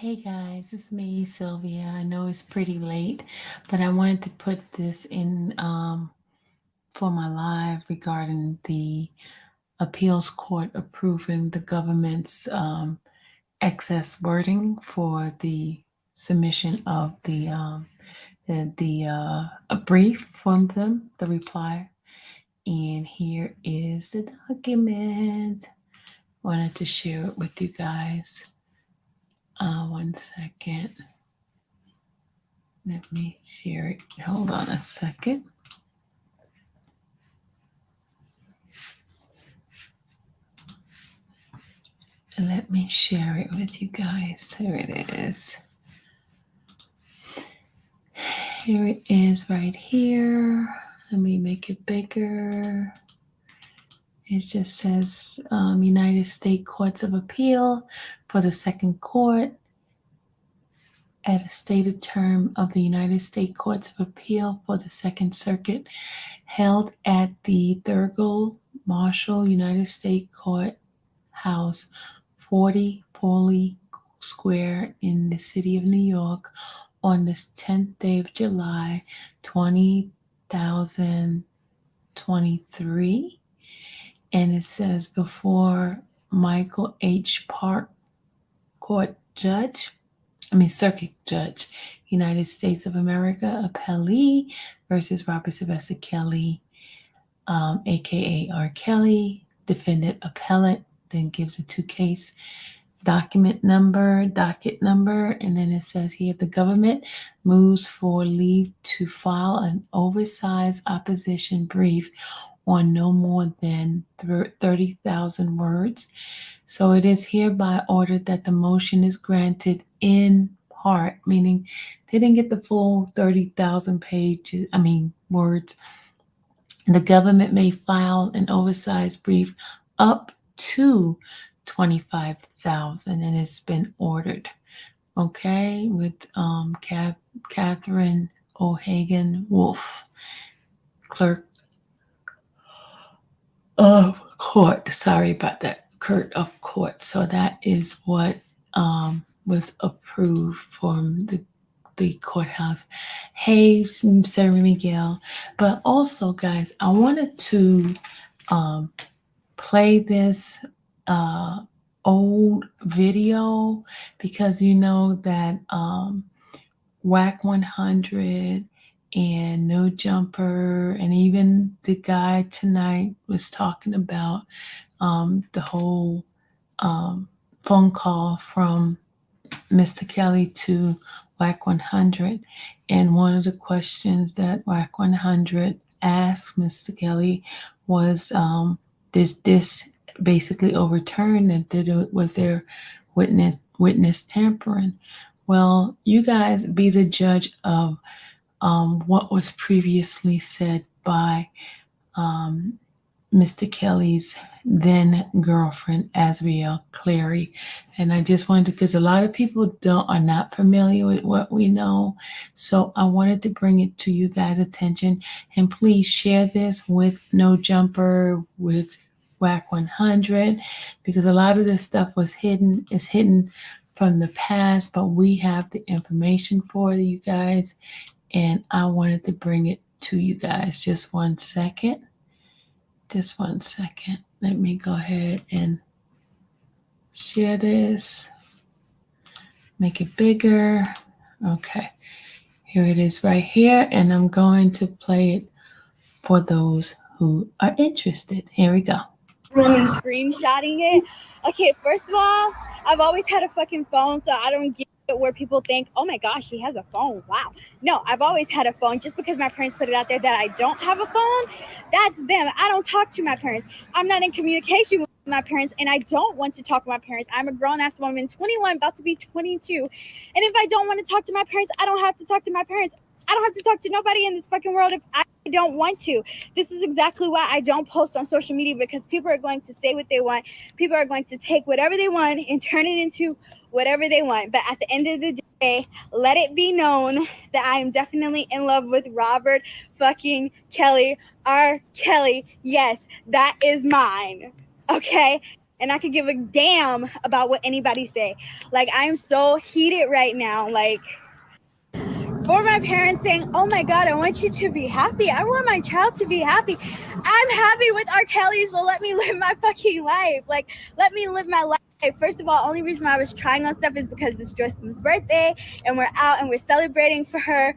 Hey guys, it's me, Sylvia. I know it's pretty late, but I wanted to put this in for my live regarding the appeals court approving the government's excess wording for the submission of the a brief from them, the reply. And here is the document. Wanted to share it with you guys. One second. Let me share it. Hold on a second. Let me share it with you guys. Here it is. Here it is right here. Let me make it bigger. It just says United States Courts of Appeal for the Second Court at a stated term of the United States Courts of Appeal for the Second Circuit held at the Thurgood Marshall United States Court House 40 Foley Square in the city of New York on the 10th day of July 2023. And it says before Michael H. Park Circuit Judge, United States of America, appellee versus Robert Sylvester Kelly, aka R. Kelly, defendant appellant, then gives a 2-case docket number, and then it says here the government moves for leave to file an oversized opposition brief on no more than 30,000 words. So it is hereby ordered that the motion is granted in part, meaning they didn't get the full 30,000 words. The government may file an oversized brief up to 25,000, and it's been ordered. Okay, with Catherine O'Hagan Wolf, clerk of court. Sorry about that, clerk of court. So that is what was approved from the courthouse. Hey, Sarah Miguel. But also, guys, I wanted to play this old video because you know that WAC 100 and No Jumper and even the guy tonight was talking about the whole phone call from Mr. Kelly to WAC 100. And one of the questions that WAC 100 asked Mr. Kelly was, this basically overturned, and was there witness tampering? Well, you guys be the judge of what was previously said by Mr. Kelly's then girlfriend, Azriel Clary. And I just wanted to, because a lot of people are not familiar with what we know. So I wanted to bring it to you guys' attention. And please share this with No Jumper, with WAC 100, because a lot of this stuff is hidden from the past, but we have the information for you guys. And I wanted to bring it to you guys. Just one second. Let me go ahead and share this. Make it bigger. Okay. Here it is right here. And I'm going to play it for those who are interested. Here we go. And screenshotting it. Okay, first of all, I've always had a fucking phone, so I don't get where people think, oh my gosh, she has a phone. Wow. No, I've always had a phone. Just because my parents put it out there that I don't have a phone, that's them. I don't talk to my parents. I'm not in communication with my parents, and I don't want to talk to my parents. I'm a grown-ass woman, 21, about to be 22. And if I don't want to talk to my parents, I don't have to talk to my parents. I don't have to talk to nobody in this fucking world if I don't want to. This is exactly why I don't post on social media, because people are going to say what they want. People are going to take whatever they want and turn it into whatever they want. But at the end of the day, let it be known that I am definitely in love with Robert fucking Kelly. R. Kelly. Yes, that is mine. Okay? and I could give a damn about what anybody say. Like, I'm so heated right now. Like, for my parents saying, oh my God, I want you to be happy. I want my child to be happy. I'm happy with R. Kelly, so let me live my fucking life. Like, let me live my life. First of all, only reason why I was trying on stuff is because it's Jocelyn's birthday and we're out and we're celebrating for her.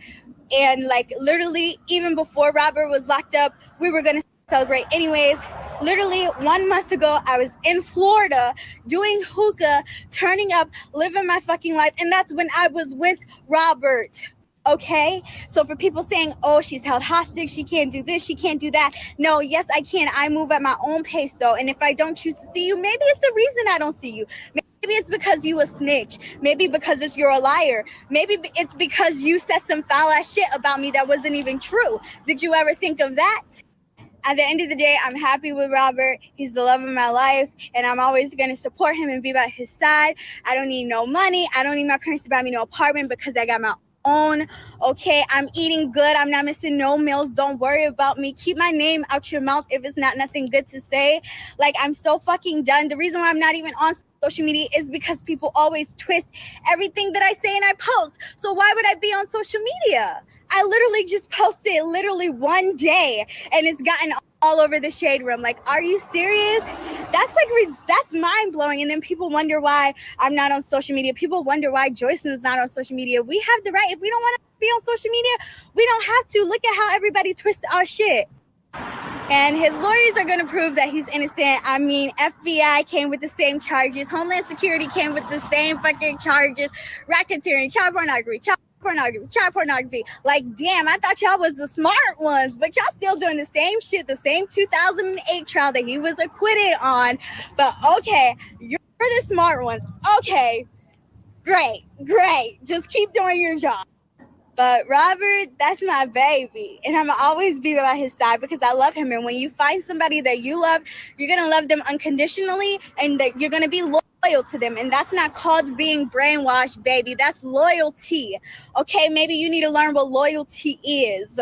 And like, literally, even before Robert was locked up, we were going to celebrate anyways. Literally 1 month ago, I was in Florida doing hookah, turning up, living my fucking life. And that's when I was with Robert. Okay, so for people saying, oh, she's held hostage, she can't do this, she can't do that. No, yes, I can. I move at my own pace, though. And if I don't choose to see you, maybe it's the reason I don't see you. Maybe it's because you a snitch. Maybe because you're a liar. Maybe it's because you said some foul ass shit about me that wasn't even true. Did you ever think of that? At the end of the day, I'm happy with Robert. He's the love of my life, and I'm always going to support him and be by his side. I don't need no money. I don't need my parents to buy me no apartment because I got my own. Okay, I'm eating good. I'm not missing no meals. Don't worry about me. Keep my name out your mouth if it's not nothing good to say. Like, I'm so fucking done. The reason why I'm not even on social media is because people always twist everything that I say and I post. So why would I be on social media? I literally just posted one day and it's gotten all over the shade room. Like, are you serious? That's mind blowing. And then people wonder why I'm not on social media. People wonder why Joycelyn's not on social media. We have the right. If we don't want to be on social media, we don't have to. Look at how everybody twists our shit. And his lawyers are going to prove that he's innocent. I mean, FBI came with the same charges. Homeland Security came with the same fucking charges. Racketeering, child pornography. Like, damn, I thought y'all was the smart ones, but y'all still doing the same shit, the same 2008 trial that he was acquitted on. But okay, you're the smart ones. Okay, great. Just keep doing your job. But Robert, that's my baby. And I'm always be by his side because I love him. And when you find somebody that you love, you're going to love them unconditionally and that you're going to be loyal to them. And that's not called being brainwashed, baby. That's loyalty. Okay, maybe you need to learn what loyalty is.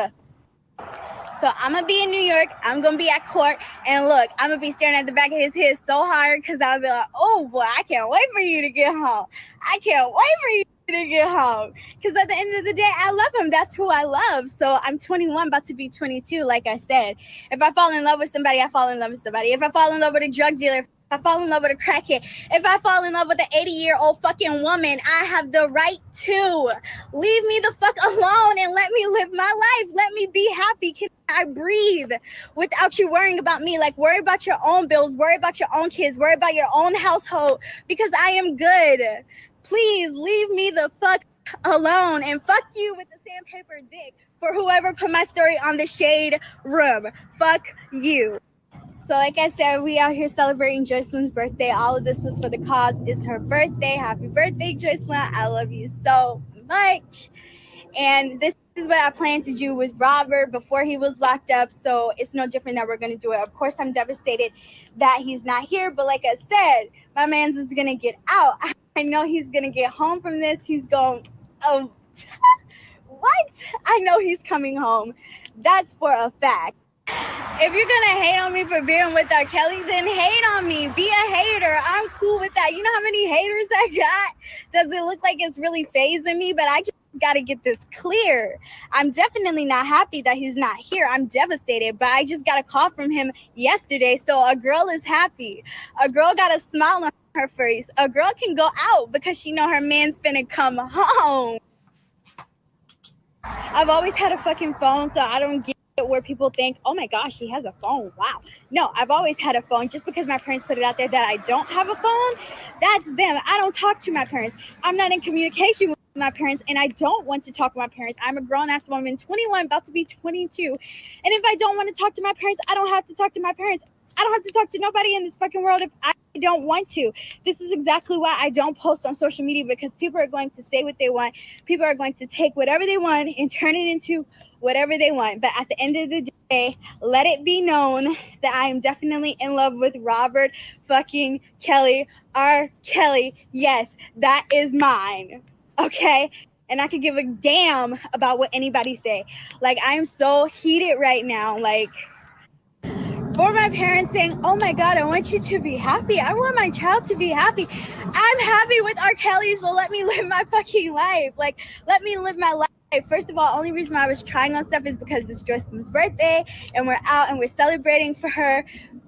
So I'm going to be in New York. I'm going to be at court. And look, I'm going to be staring at the back of his head so hard because I'll be like, oh, boy, I can't wait for you to get home. I can't wait for you to get home. Because at the end of the day, I love him. That's who I love. So I'm 21, about to be 22, like I said. If I fall in love with somebody, I fall in love with somebody. If I fall in love with a drug dealer, if I fall in love with a crackhead, if I fall in love with an 80-year-old fucking woman, I have the right to. Leave me the fuck alone and let me live my life. Let me be happy. Can I breathe without you worrying about me? Like, worry about your own bills, worry about your own kids, worry about your own household, because I am good. Please leave me the fuck alone, and fuck you with the sandpaper dick for whoever put my story on the shade room. Fuck you. So like I said, we out here celebrating Joycelyn's birthday. All of this was for the cause. It's her birthday. Happy birthday, Joycelyn. I love you so much. And this is what I plan to do with Robert before he was locked up. So it's no different that we're going to do it. Of course, I'm devastated that he's not here. But like I said, my man's is going to get out. I know he's going to get home from this. He's going, oh, what? I know he's coming home. That's for a fact. If you're going to hate on me for being with R. Kelly, then hate on me. Be a hater. I'm cool with that. You know how many haters I got? Does it look like it's really phasing me? But I just got to get this clear. I'm definitely not happy that he's not here. I'm devastated, but I just got a call from him yesterday. So a girl is happy. A girl got a smile on her face. A girl can go out because she know her man's finna come home. I've always had a fucking phone, so I don't get where people think, oh my gosh, she has a phone. Wow. No, I've always had a phone. Just because my parents put it out there that I don't have a phone, that's them. I don't talk to my parents. I'm not in communication with my parents, and I don't want to talk to my parents. I'm a grown-ass woman, 21, about to be 22. And if I don't want to talk to my parents, I don't have to talk to my parents. I don't have to talk to nobody in this fucking world if I don't want to. This is exactly why I don't post on social media, because people are going to say what they want. People are going to take whatever they want and turn it into whatever they want. But at the end of the day, let it be known that I am definitely in love with Robert fucking Kelly. R. Kelly. Yes, that is mine. Okay? And I could give a damn about what anybody say. Like, I'm so heated right now. Like, for my parents saying, oh my God, I want you to be happy. I want my child to be happy. I'm happy with R. Kelly, so let me live my fucking life. Like, let me live my life. First of all, only reason why I was trying on stuff is because it's Jocelyn's birthday and we're out and we're celebrating for her.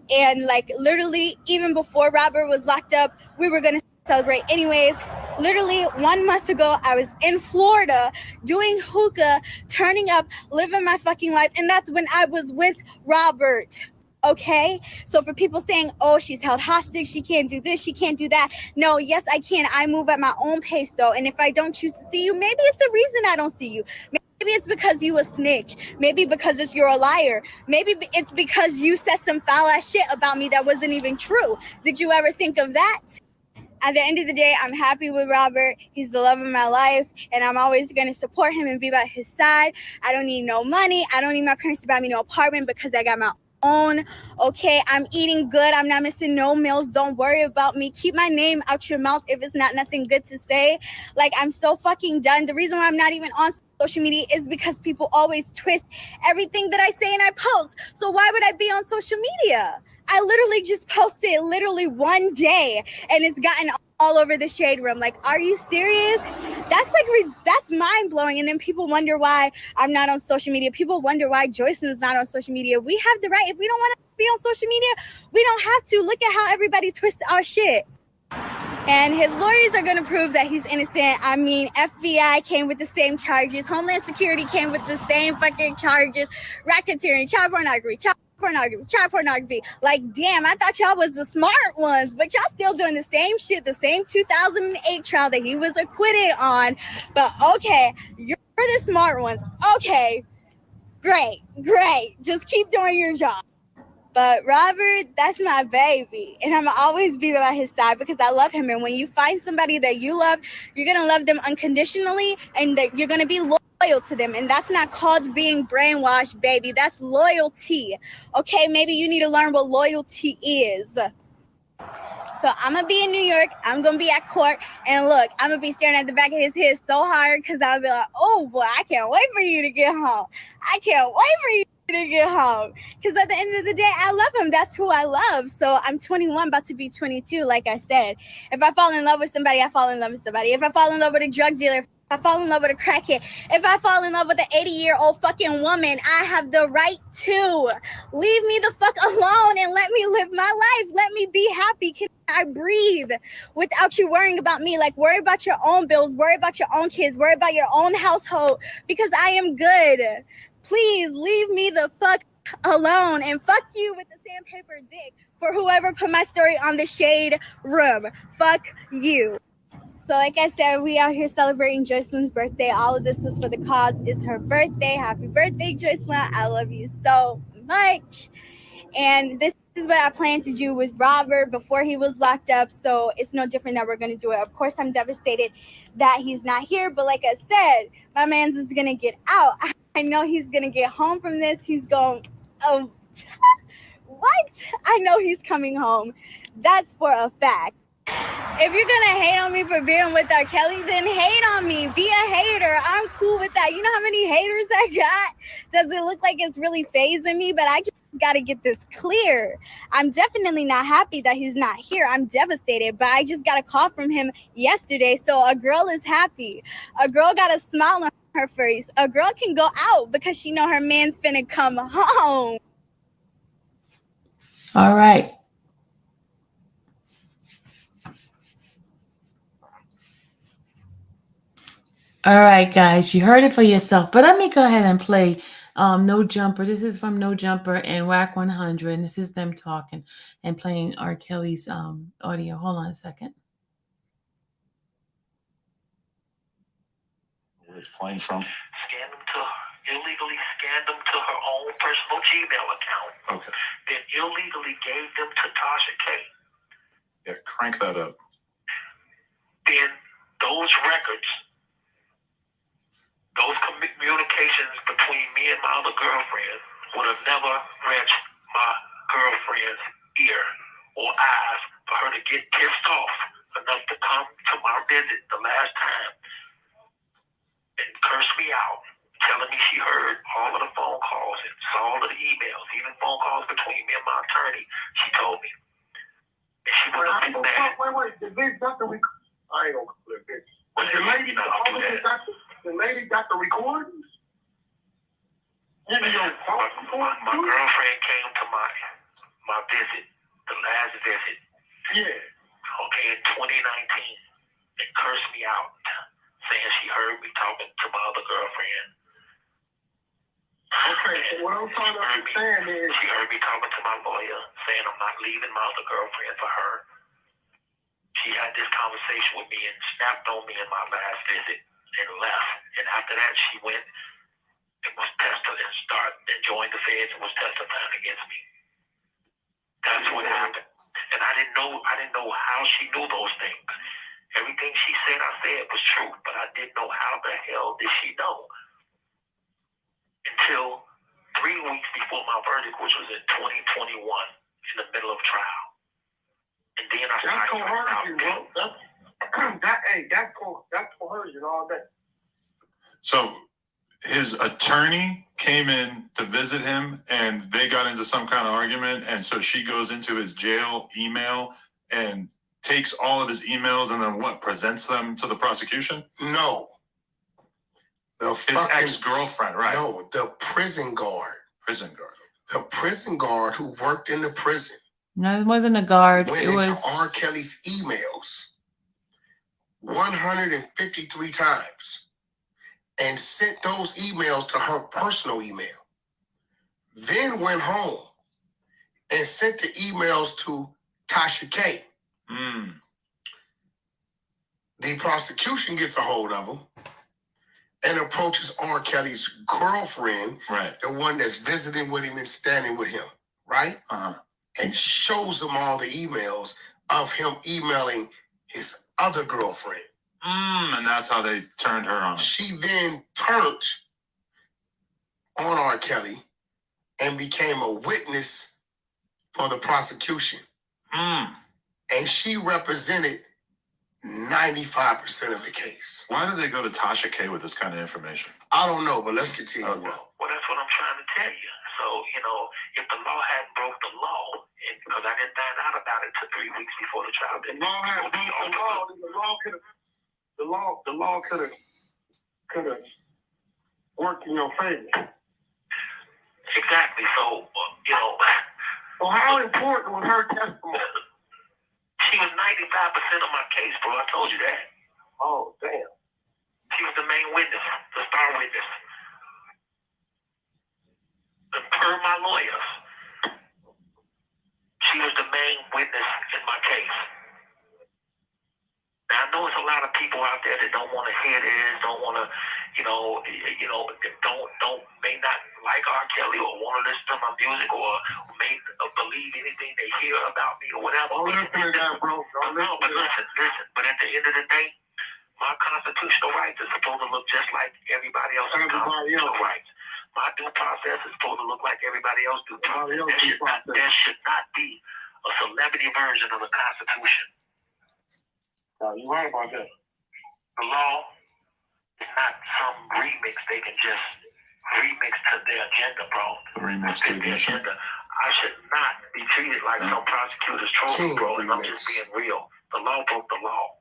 And like literally, even before Robert was locked up, we were going to celebrate anyways. Literally 1 month ago, I was in Florida doing hookah, turning up, living my fucking life. And that's when I was with Robert. Okay, so for people saying, oh, she's held hostage, she can't do this, she can't do that. No, yes, I can. I move at my own pace though. And if I don't choose to see you, maybe it's the reason I don't see you. Maybe it's because you a snitch. Maybe because you're a liar. Maybe it's because you said some foul ass shit about me that wasn't even true. Did you ever think of that? At the end of the day, I'm happy with Robert. He's the love of my life, and I'm always going to support him and be by his side. I don't need no money. I don't need my parents to buy me no apartment because I got my own. Okay, I'm eating good. I'm not missing no meals. Don't worry about me. Keep my name out your mouth if it's not nothing good to say. Like, I'm so fucking done. The reason why I'm not even on social media is because people always twist everything that I say and I post. So why would I be on social media? I literally just posted literally one day and it's gotten all over the shade room. Like, are you serious? That's mind blowing. And then people wonder why I'm not on social media. People wonder why Joycelyn is not on social media. We have the right. If we don't want to be on social media, we don't have to. Look at how everybody twists our shit. And his lawyers are going to prove that he's innocent. I mean, FBI came with the same charges. Homeland Security came with the same fucking charges. Racketeering, child pornography. Like, damn, I thought y'all was the smart ones, but y'all still doing the same shit, the same 2008 trial that he was acquitted on. But okay, you're the smart ones. Okay, great. Just keep doing your job. But Robert, that's my baby. And I'm always be by his side because I love him. And when you find somebody that you love, you're going to love them unconditionally and that you're going to be loyal to them. And that's not called being brainwashed, baby. That's loyalty. Okay, maybe you need to learn what loyalty is. So I'm going to be in New York. I'm going to be at court. And look, I'm going to be staring at the back of his head so hard because I'll be like, oh, boy, I can't wait for you to get home. I can't wait for you to get home. Because at the end of the day, I love him. That's who I love. So I'm 21, about to be 22, like I said. If I fall in love with somebody, I fall in love with somebody. If I fall in love with a drug dealer, if I fall in love with a crackhead, if I fall in love with an 80-year-old fucking woman, I have the right to. Leave me the fuck alone and let me live my life. Let me be happy. Can I breathe without you worrying about me? Like, worry about your own bills, worry about your own kids, worry about your own household, because I am good. Please leave me the fuck alone, and fuck you with the sandpaper dick for whoever put my story on the shade room. Fuck you. So like I said, we out here celebrating Joycelyn's birthday. All of this was for the cause. It's her birthday. Happy birthday, Joycelyn. I love you so much. And this is what I planned to do with Robert before he was locked up. So it's no different that we're going to do it. Of course, I'm devastated that he's not here. But like I said, my man's is going to get out. I know he's going to get home from this. He's going, oh, what? I know he's coming home. That's for a fact. If you're going to hate on me for being with R. Kelly, then hate on me. Be a hater. I'm cool with that. You know how many haters I got? Does it look like it's really phasing me? But I just got to get this clear. I'm definitely not happy that he's not here. I'm devastated, but I just got a call from him yesterday. So a girl is happy. A girl got a smile on her face. A girl can go out because she know her man's finna come home. All right. All right, guys, you heard it for yourself. But let me go ahead and play No Jumper. This is from No Jumper and Whack 100. And this is them talking and playing R. Kelly's audio. Hold on a second. It's playing from. Illegally scanned them to her own personal Gmail account. Okay. Then illegally gave them to Tasha K. Yeah, crank that up. Then those records, those communications between me and my other girlfriend would have never reached my girlfriend's ear or eyes for her to get pissed off enough to come to my visit the last time and curse me out, telling me she heard all of the phone calls and saw all of the emails, even phone calls between me and my attorney, she told me. And she was a bit mad. Wait. The bitch got the I ain't gonna clip it. But the lady, the lady got the recordings? My girlfriend came to my visit, the last visit. Yeah. Okay, in 2019, and cursed me out, saying she heard me talking to my other girlfriend. Okay, so what I'm trying to understand is... She heard me talking to my lawyer, saying I'm not leaving my other girlfriend for her. She had this conversation with me and snapped on me in my last visit and left. And after that, she went and was tested and joined the feds and was testifying against me. That's what happened. And I didn't know how she knew those things. Everything she said, I said was true, but I didn't know how the hell did she know. Until 3 weeks before my verdict, which was in 2021, in the middle of trial. And then I started coercion, bro. That's coercion all day. So his attorney came in to visit him and they got into some kind of argument, and so she goes into his jail email and takes all of his emails and then presents them to the prosecution? No. His ex-girlfriend, right? No, the prison guard. Prison guard. The prison guard who worked in the prison. No, it wasn't a guard. Went it into was R. Kelly's emails 153 times and sent those emails to her personal email. Then went home and sent the emails to Tasha K. The prosecution gets a hold of them and approaches R. Kelly's girlfriend, right? The one that's visiting with him and standing with him, right? And shows them all the emails of him emailing his other girlfriend. And that's how they turned her on him. She then turned on R. Kelly and became a witness for the prosecution. And she represented 95% of the case. Why did they go to Tasha K with this kind of information? I don't know, but let's continue. Well, that's what I'm trying to tell you. So, if the law hadn't broke the law, because I didn't find out about it until 3 weeks before the trial. The law had broke the law. The law could have worked in your favor. Exactly. So, So how important was her testimony? She was 95% of my case, bro. I told you that. Oh, damn. She was the main witness, the star witness. And per my lawyers, she was the main witness in my case. Now, I know it's a lot of people out there that don't want to hear this, don't want to, may not like R. Kelly or want to listen to my music or may believe anything they hear about me or whatever. Don't listen to that, bro. Listen. But at the end of the day, my constitutional rights is supposed to look just like everybody else's constitutional rights. My due process is supposed to look like everybody else's due process. There should not be a celebrity version of the Constitution. You're right about that. The law is not some remix they can just remix to their agenda, bro. Remix to their agenda. I should not be treated like some prosecutor's trophy, bro, and I'm just being real. The law broke the law.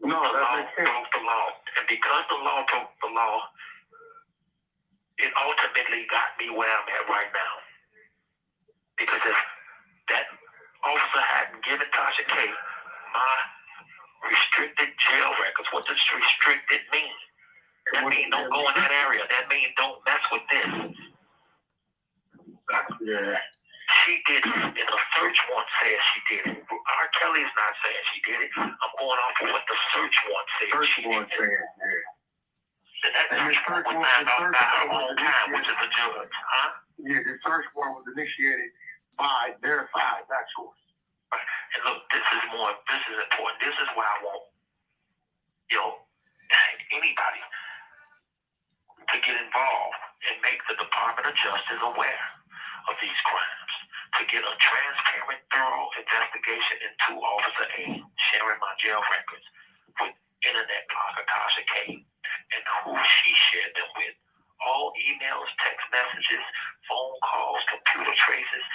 No, the law broke the law. And because the law broke the law, it ultimately got me where I'm at right now. Because if that officer hadn't given Tasha K my restricted jail records, what does restricted mean? That means don't go in that area. That means don't mess with this. Yeah. She did it, and a search warrant says she did it. R. Kelly's not saying she did it. I'm going off of what the search warrant said she did it. And that search warrant was signed off by her own time, which is a judge, huh? Yeah, the search warrant was initiated by verified, not yours. Right. And look, this is important. This is why I want, anybody to get involved and make the Department of Justice aware of these crimes, to get a transparent, thorough investigation into Officer A sharing my jail records with internet blogger Tasha K and who she shared them with. All emails, text messages, phone calls, computer traces,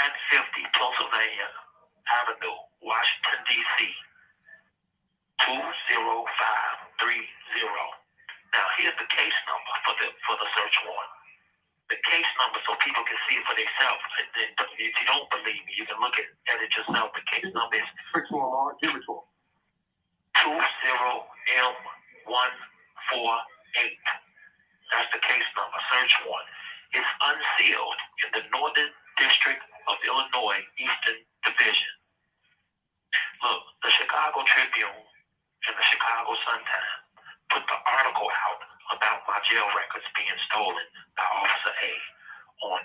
150 Pennsylvania Avenue, Washington, D.C. 20530. Now, here's the case number for the search warrant. The case number so people can see it for themselves. If you don't believe me, you can look at it yourself. The case number is 20M148. That's the case number, search warrant. It's unsealed in the Northern District of Illinois, Eastern Division. Look, the Chicago Tribune and the Chicago Sun-Times put the article out about my jail records being stolen by Officer A on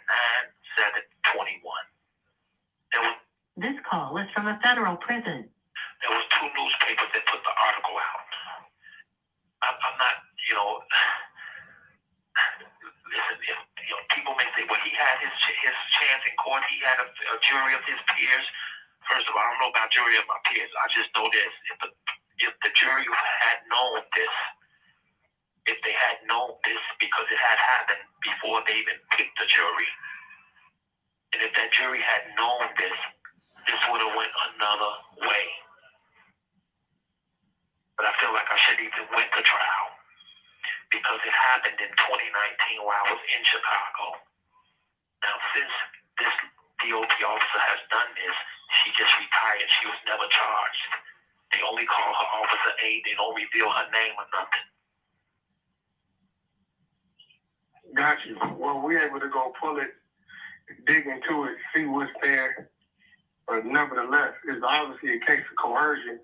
9/7/21. This call is from a federal prison. There was 2 newspapers that put the article out. I'm not, listen, people may say, well, he had his chance in court. He had a jury of his peers. First of all, I don't know about jury of my peers. I just know this. If the jury had known this, if they had known this, because it had happened before they even picked the jury, and if that jury had known this would have went another way. But I feel like I should even went to trial because it happened in 2019 while I was in Chicago. Now, since this DOP officer has done this, she just retired. She was never charged. They only call her Officer A. They don't reveal her name or nothing. Got you. Well, we're able to go pull it, dig into it, see what's there. But nevertheless, it's obviously a case of coercion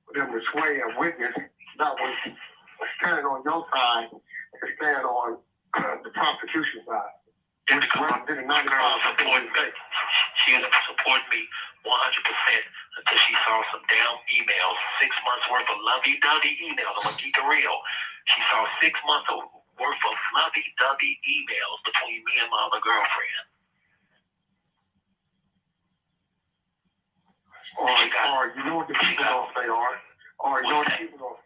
for them to sway a witness that was standing on your side and stand on the prosecution side. My girl supported me. She was supporting me 100% until she saw some damn emails, 6 months worth of lovey-dovey emails. I'm gonna keep it real. She saw 6 months worth of lovey-dovey emails between me and my other girlfriend. Or you know what the people gonna say, or you know what the people gonna say.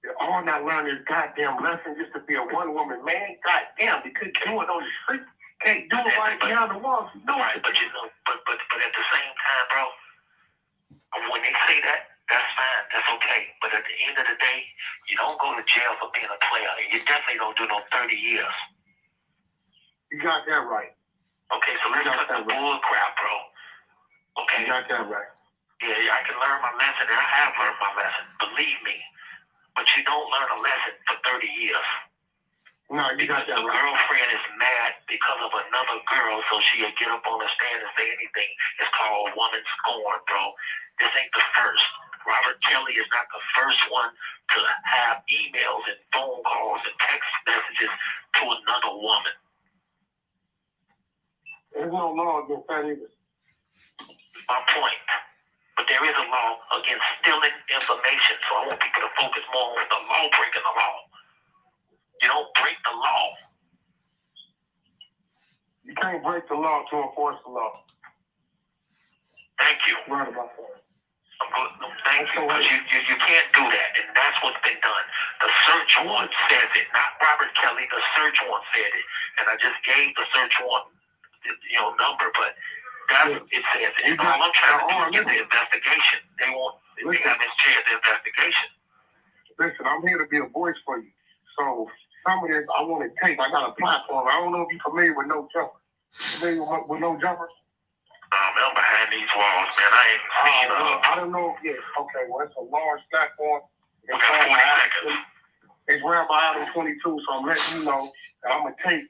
They're all not learning this goddamn lesson just to be a one-woman man. Goddamn, they couldn't do it on the street. Can't do it right behind the walls. No, right, but but at the same time, bro, when they say that, that's fine, that's okay. But at the end of the day, you don't go to jail for being a player, and you definitely don't do no 30 years. You got that right. Okay, so let's cut the bull crap, bro. Okay. You got that right. Yeah, I can learn my lesson, and I have learned my lesson. Believe me. But you don't learn a lesson for 30 years. No, you got that right. The girlfriend is mad because of another girl, so she'll get up on the stand and say anything. It's called woman scorned, bro. This ain't the first. Robert Kelly is not the first one to have emails and phone calls and text messages to another woman. There's no law against that either. My point. But there is a law against stealing information, so I want people to focus more on the law breaking the law. You don't break the law. You can't break the law to enforce the law. Thank you. Right about that. Thank you, because you can't do that, and that's what's been done. The search warrant says it, not Robert Kelly. The search warrant said it, and I just gave the search warrant, number, but that's what it says. And all I'm trying to do is get the investigation. They haven't shared the investigation. Listen, I'm here to be a voice for you. So some of this I want to take. I got a platform. I don't know if you're familiar with No Jumper. Familiar with No Jumper? I'm behind these walls, man. I ain't seen I don't know if okay, well, it's a large platform. We got 40 seconds. It's ran by Adam 22, so I'm letting you know that I'm going to take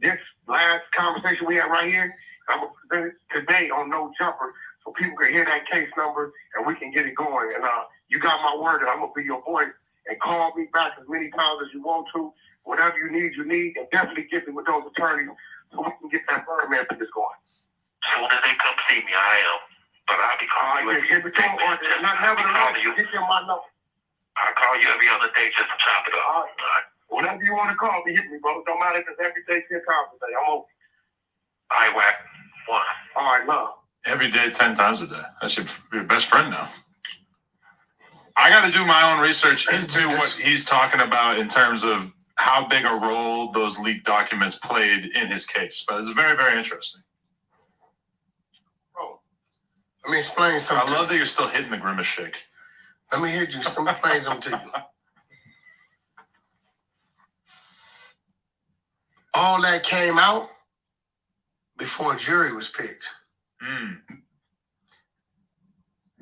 this last conversation we had right here. I'm going to present it today on No Jumper so people can hear that case number and we can get it going. And you got my word that I'm going to be your voice and call me back as many times as you want to. Whatever you need, and definitely get me with those attorneys so we can get that Birdman business going. As soon as they come see me, I am. But I'll be calling you every other day. I'll call you every other day just to chop it up. All right. Whenever you want to call me, hit me, brother. Don't matter if it's every day, 10 times a day. I'm open. All right, Wack. One. All right, love. Every day, 10 times a day. That's your best friend now. I got to do my own research into what he's talking about in terms of how big a role those leaked documents played in his case. But it's very, very interesting. Let me explain something. I love that you're still hitting the grimace shake. Let me hit you. Let me explain something to you. All that came out before a jury was picked.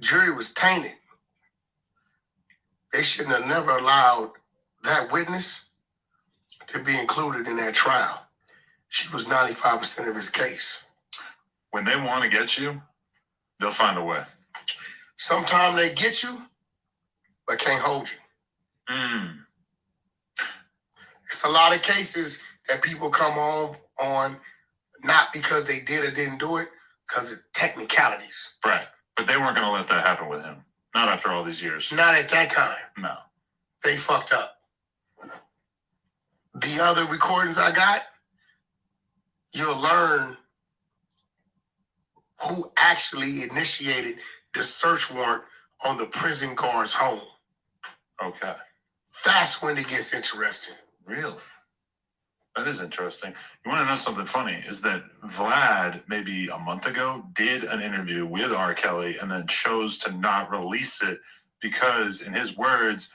Jury was tainted. They shouldn't have never allowed that witness to be included in that trial. She was 95% of his case. When they want to get you, they'll find a way. Sometimes they get you, but can't hold you. It's a lot of cases that people come home on not because they did or didn't do it, because of technicalities. Right. But they weren't going to let that happen with him. Not after all these years. Not at that time. No. They fucked up. The other recordings I got, you'll learn who actually initiated the search warrant on the prison guard's home. Okay. That's when it gets interesting. Really? That is interesting. You want to know something funny? Is that Vlad, maybe a month ago, did an interview with R. Kelly and then chose to not release it because, in his words,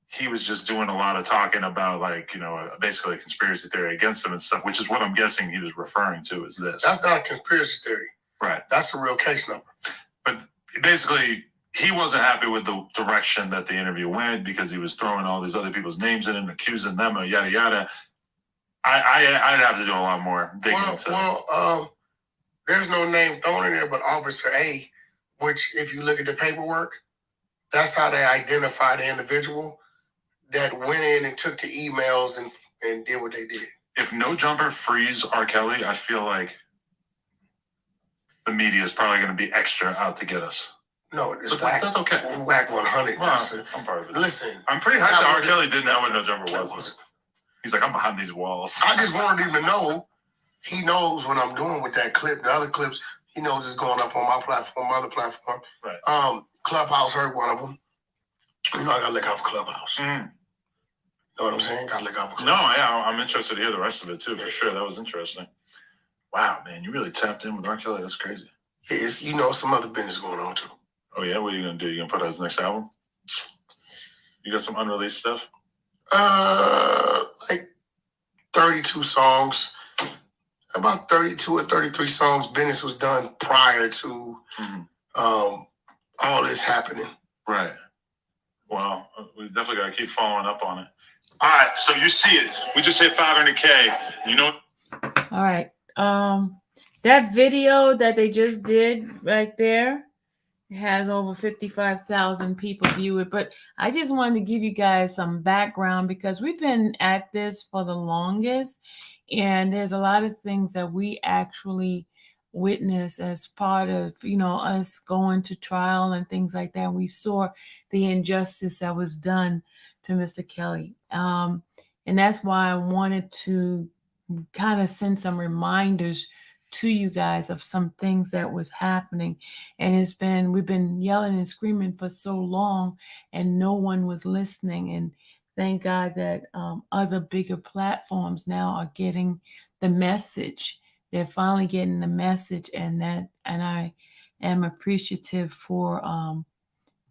he was just doing a lot of talking about, like, you know, basically a conspiracy theory against him and stuff, which is what I'm guessing he was referring to as this. That's not a conspiracy theory. Right. That's a real case number. But basically, he wasn't happy with the direction that the interview went because he was throwing all these other people's names in and accusing them of yada yada. I'd have to do a lot more digging into. There's no name thrown in there, but Officer A, which if you look at the paperwork, that's how they identify the individual that went in and took the emails and did what they did. If No Jumper frees R. Kelly, I feel like the media is probably going to be extra out to get us. No, it's but whack. That's okay. Whack 100. Well, I'm part of it. Listen, I'm pretty hyped that R. Kelly didn't know what No Jumper was. He's like, I'm behind these walls. I just wanted him to know he knows what I'm doing with that clip. The other clips, he knows it's going up on my platform, my other platform. Right. Clubhouse heard one of them. You know, I gotta look out for Clubhouse. Mm. You know what I'm saying? Gotta look out for Clubhouse. No, yeah, I'm interested to hear the rest of it too, for sure. That was interesting. Wow, man, you really tapped in with R. Kelly. That's crazy. It's, you know, some other business going on too. Oh yeah, what are you gonna do? You gonna put out his next album? You got some unreleased stuff? Like 32 songs. About 32 or 33 songs. Business was done prior to all this happening. Right. Well, we definitely got to keep following up on it. All right, so you see it. We just hit 500K. You know. All right. That video that they just did right there has over 55,000 people view it. But I just wanted to give you guys some background because we've been at this for the longest, and there's a lot of things that we actually witness as part of, you know, us going to trial and things like that. We saw the injustice that was done to Mr. Kelly. And that's why I wanted to kind of send some reminders to you guys of some things that was happening. And we've been yelling and screaming for so long and no one was listening. And thank God that other bigger platforms now are getting the message. They're finally getting the message, and I am appreciative for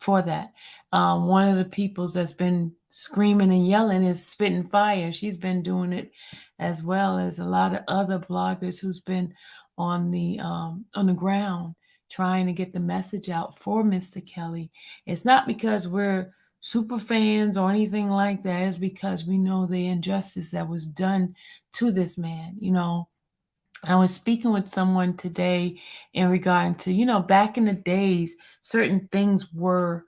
that. One of the peoples that's been screaming and yelling is Spitting Fire. She's been doing it, as well as a lot of other bloggers who's been on the ground trying to get the message out for Mr. Kelly. It's not because we're super fans or anything like that. It's because we know the injustice that was done to this man. You know, I was speaking with someone today in regard to, you know, back in the days, certain things were,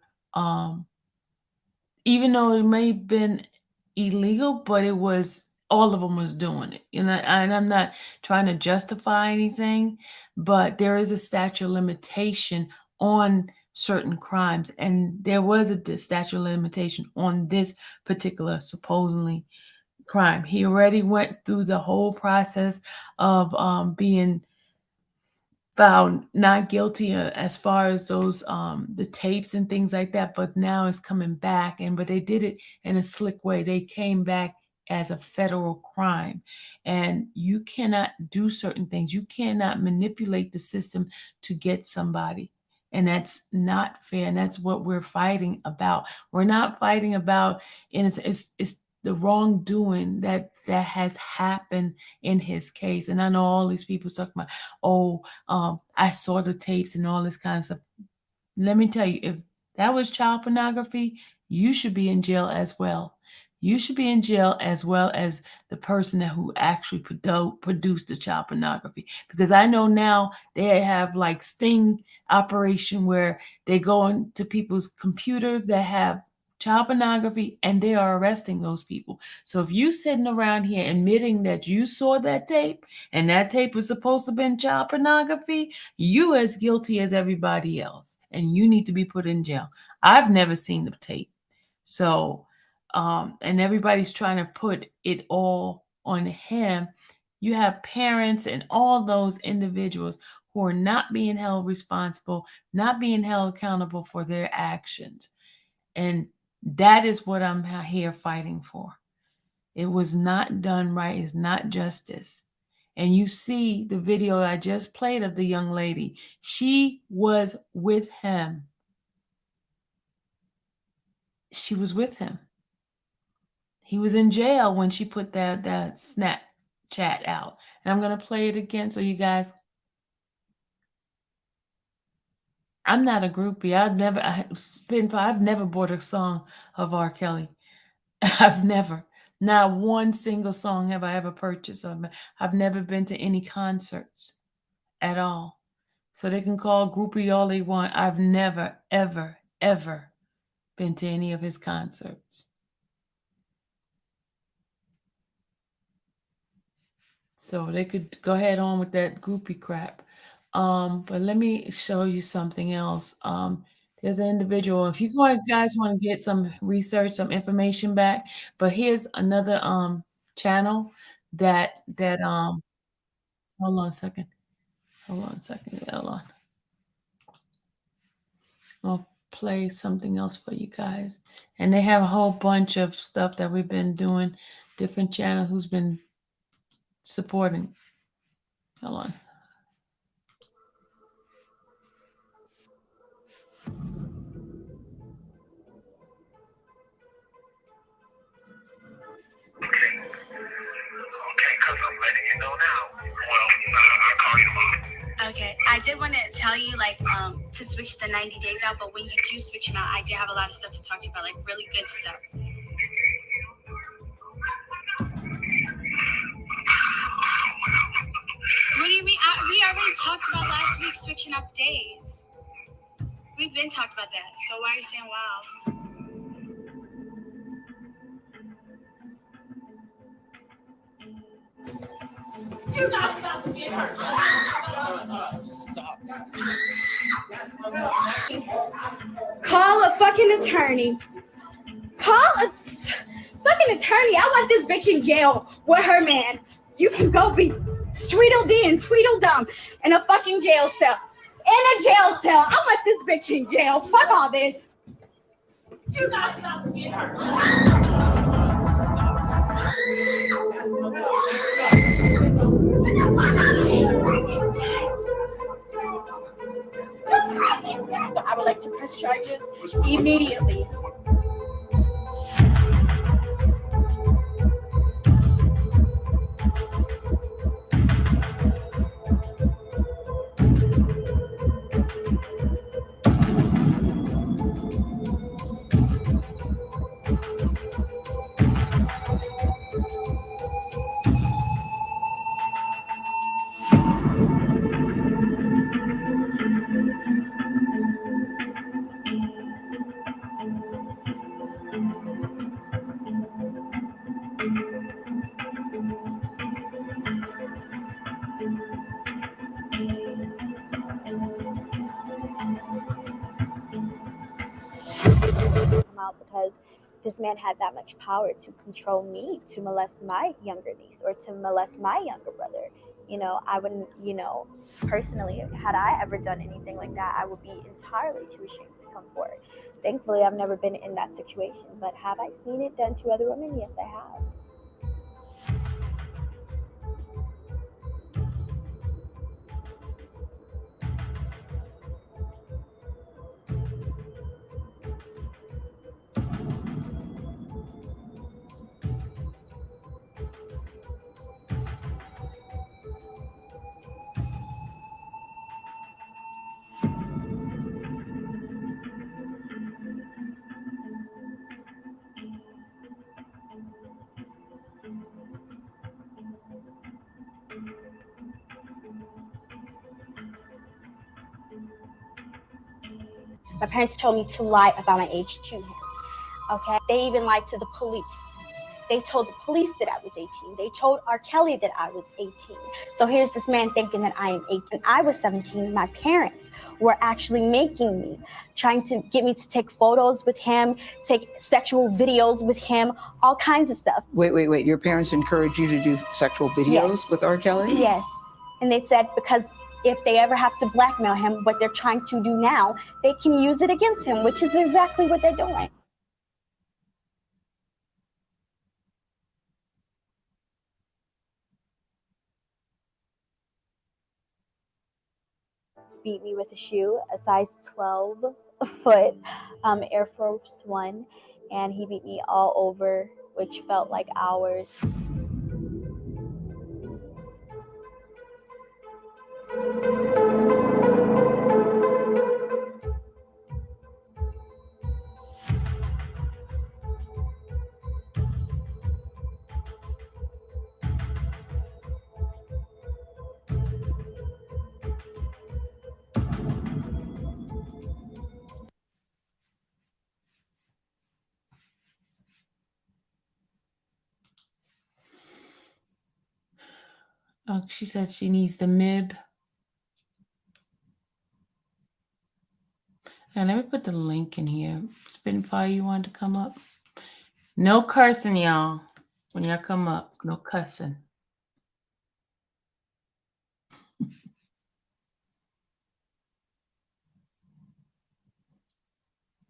even though it may have been illegal, but it was, all of them was doing it. You know, and I'm not trying to justify anything, but there is a statute of limitation on certain crimes. And there was a statute of limitation on this particular supposedly crime. He already went through the whole process of being found not guilty as far as those the tapes and things like that, but now it's coming back. But they did it in a slick way. They came back as a federal crime, and you cannot do certain things. You cannot manipulate the system to get somebody. And that's not fair. And that's what we're fighting about. We're not fighting about, and it's the wrongdoing that has happened in his case. And I know all these people talking about, I saw the tapes and all this kind of stuff. Let me tell you, if that was child pornography, you should be in jail as well. You should be in jail as well as the person who actually produced the child pornography. Because I know now they have like sting operation where they go into people's computers that have child pornography and they are arresting those people. So if you sitting around here admitting that you saw that tape and that tape was supposed to have been child pornography, you as guilty as everybody else. And you need to be put in jail. I've never seen the tape. So and everybody's trying to put it all on him. You have parents and all those individuals who are not being held responsible, not being held accountable for their actions. And that is what I'm here fighting for. It was not done right. It's not justice. And you see the video I just played of the young lady. She was with him. She was with him. He was in jail when she put that Snapchat out. And I'm going to play it again so you guys. I'm not a groupie. I've never bought a song of R. Kelly. I've never. Not one single song have I ever purchased. I've never been to any concerts at all. So they can call groupie all they want. I've never, ever, ever been to any of his concerts. So they could go ahead on with that groupie crap. But let me show you something else. There's an individual. If you guys want to get some research, some information back, but here's another channel that hold on a second. Hold on. I'll play something else for you guys. And they have a whole bunch of stuff that we've been doing, different channels who's been supporting. Hold on. Okay, because I'm letting you know now. Well, I'll call you tomorrow. Okay, I did want to tell you, to switch the 90 days out, but when you do switch them out, I do have a lot of stuff to talk to you about, really good stuff. What do you mean? We already talked about last week switching up days. We've been talking about that, so why are you saying wow? You're not about to get hurt. Stop. Call a fucking attorney. Call a fucking attorney. I want this bitch in jail with her man. You can go be Tweedledee Tweedledum in a fucking jail cell. In a jail cell. I want this bitch in jail. Fuck all this. You're not about to get hurt. I would like to press charges immediately. Because this man had that much power to control me, to molest my younger niece or to molest my younger brother. I wouldn't, personally, had I ever done anything like that, I would be entirely too ashamed to come forward. Thankfully, I've never been in that situation, but have I seen it done to other women? Yes, I have. My parents told me to lie about my age to him. Okay, they even lied to the police. They told the police that I was 18. They told R. Kelly that I was 18. So here's this man thinking that I am 18. I was 17. My parents were actually making me, trying to get me to take photos with him, take sexual videos with him, all kinds of stuff. Wait. Your parents encouraged you to do sexual videos with R. Kelly? Yes. And they said because if they ever have to blackmail him, what they're trying to do now, they can use it against him, which is exactly what they're doing. Beat me with a shoe, a size 12 foot Air Force One, and he beat me all over, which felt like hours. Oh, she said she needs the MIB. And let me put the link in here. Spitfire, you wanted to come up? No cursing, y'all. When y'all come up, no cussing.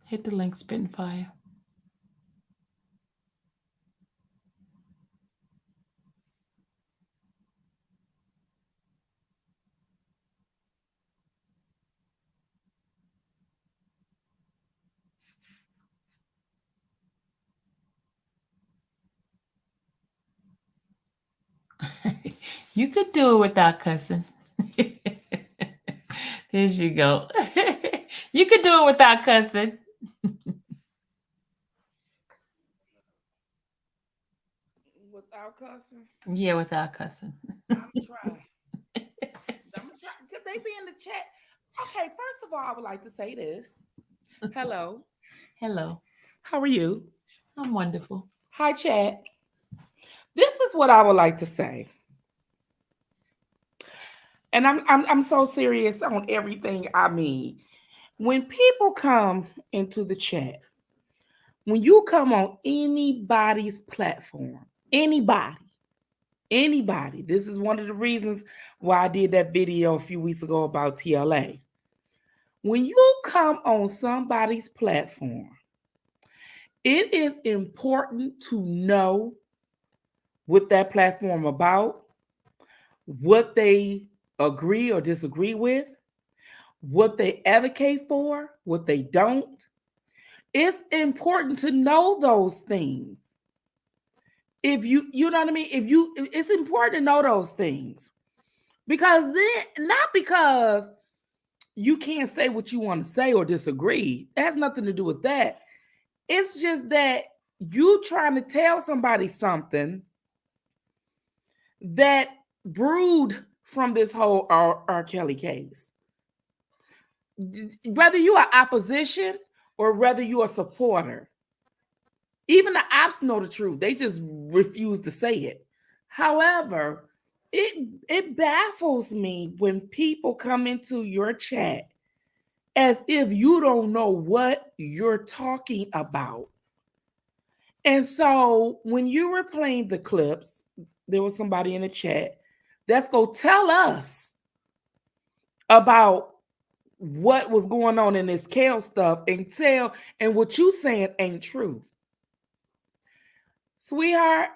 Hit the link, Spitfire. You could do it without cussing. There you go. You could do it without cussing. Without cussing? Yeah, without cussing. I'm trying. Because they be in the chat. Okay, first of all, I would like to say this. Hello. Hello. How are you? I'm wonderful. Hi, chat. This is what I would like to say. And I'm so serious on everything I mean. When people come into the chat, when you come on anybody's platform, anybody, this is one of the reasons why I did that video a few weeks ago about TLA. When you come on somebody's platform, it is important to know what that platform about, what they agree or disagree with, what they advocate for, what they don't. It's important to know those things. If you know what I mean? It's important to know those things. Because then, not because you can't say what you want to say or disagree. It has nothing to do with that. It's just that you trying to tell somebody something that brewed from this whole R. Kelly case. Whether you are opposition or whether you are a supporter, even the ops know the truth. They just refuse to say it. However, it baffles me when people come into your chat as if you don't know what you're talking about. And so when you were playing the clips, there was somebody in the chat that's going to tell us about what was going on in this Kel stuff and what you saying ain't true. Sweetheart,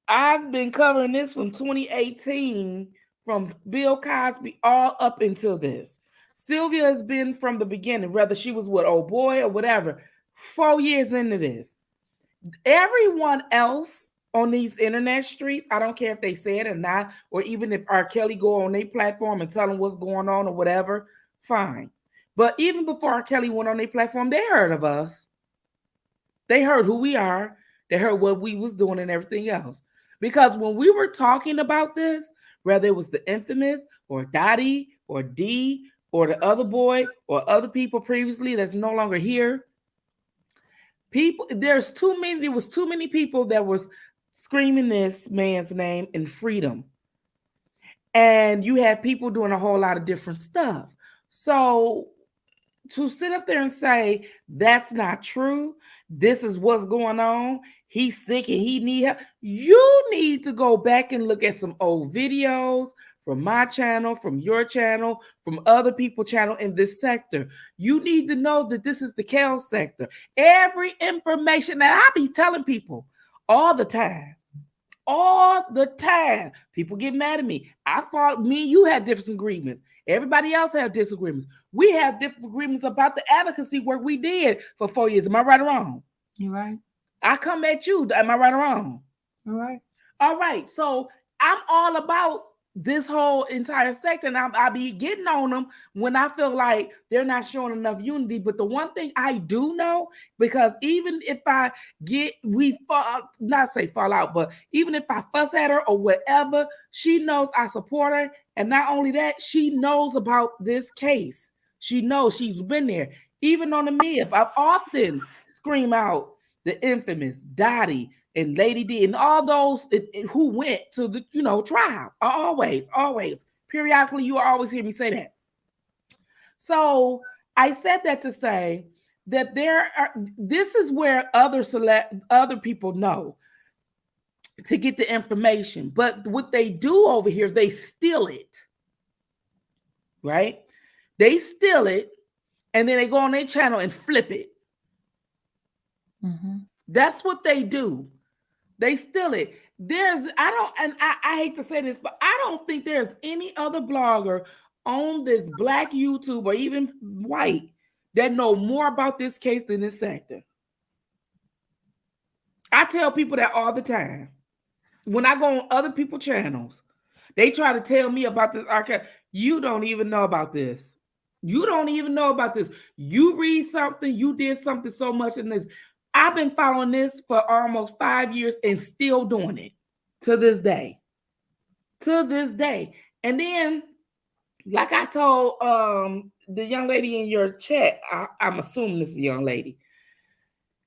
I've been covering this from 2018, from Bill Cosby all up until this. Sylvia has been from the beginning, whether she was with old boy or whatever, 4 years into this. Everyone else on these internet streets, I don't care if they say it or not, or even if R. Kelly go on their platform and tell them what's going on or whatever, fine. But even before R. Kelly went on their platform, they heard of us. They heard who we are. They heard what we was doing and everything else. Because when we were talking about this, whether it was the infamous or Dottie or D or the other boy or other people previously that's no longer here. There was too many people that was screaming this man's name in freedom. And you had people doing a whole lot of different stuff. So to sit up there and say that's not true, this is what's going on, he's sick and he need help, you need to go back and look at some old videos from my channel, from your channel, from other people's channel in this sector. You need to know that this is the Kel sector. Every information that I be telling people all the time. People get mad at me. I thought me and you had disagreements. Everybody else had disagreements. We have disagreements about the advocacy work we did for 4 years. Am I right or wrong? You're right. I come at you. Am I right or wrong? All right. All right. So I'm all about this whole entire sector, and I be getting on them when I feel like they're not showing enough unity. But the one thing I do know, because even if I fall out, but even if I fuss at her or whatever, she knows I support her. And not only that, she knows about this case. She knows, she's been there. Even on the MIP, I've often scream out the infamous Dottie and Lady D and all those who went to the trial. Always, periodically, you always hear me say that. So I said that to say that this is where other people know to get the information, but what they do over here, they steal it, right? They steal it, and then they go on their channel and flip it. Mm-hmm. That's what they do. They steal it. I hate to say this, but I don't think there's any other blogger on this Black YouTube or even white that know more about this case than this sector. I tell people that all the time. When I go on other people's channels, they try to tell me about this archive. You don't even know about this. You don't even know about this. You read something, you did something so much in this. I've been following this for almost 5 years and still doing it to this day. And then, like I told the young lady in your chat, I'm assuming this is a young lady.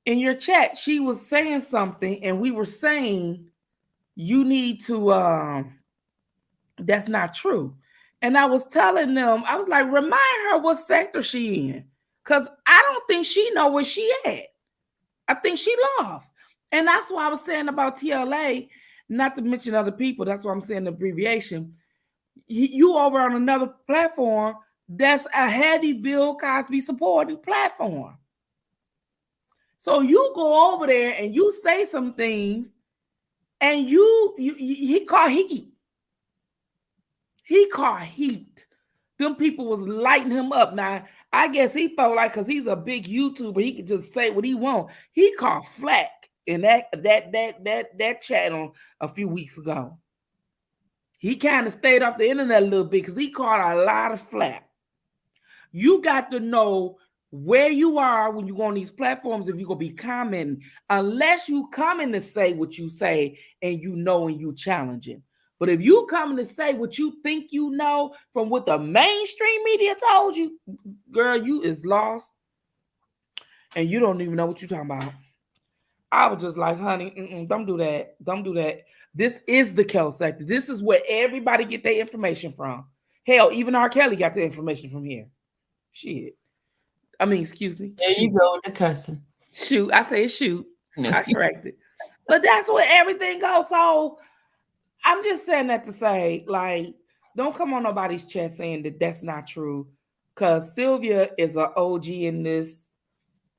In your chat, she was saying something, and we were saying, you need to, that's not true. And I was telling them, I was like, remind her what sector she in. Because I don't think she know where she at. I think she lost. And that's why I was saying about TLA, not to mention other people. That's why I'm saying the abbreviation. You over on another platform that's a heavy Bill Cosby supporting platform. So you go over there and you say some things, and he caught heat. He caught heat. Them people was lighting him up. Now, I guess he felt like because he's a big YouTuber, he could just say what he want. He caught flack in that channel a few weeks ago. He kind of stayed off the internet a little bit because he caught a lot of flack. You got to know where you are when you go on these platforms if you're going to be commenting, unless you coming to say what you say and you challenging. But if you coming to say what you think you know from what the mainstream media told you, girl, you is lost. And you don't even know what you're talking about. I was just like, honey, don't do that. Don't do that. This is the Kel sector. This is where everybody get their information from. Hell, even R. Kelly got the information from here. Shit. I mean, excuse me. There you go with the cussing. Shoot. I say shoot. I correct it. But that's where everything goes. So I'm just saying that to say, like, don't come on nobody's chat saying that that's not true. Because Sylvia is an OG in this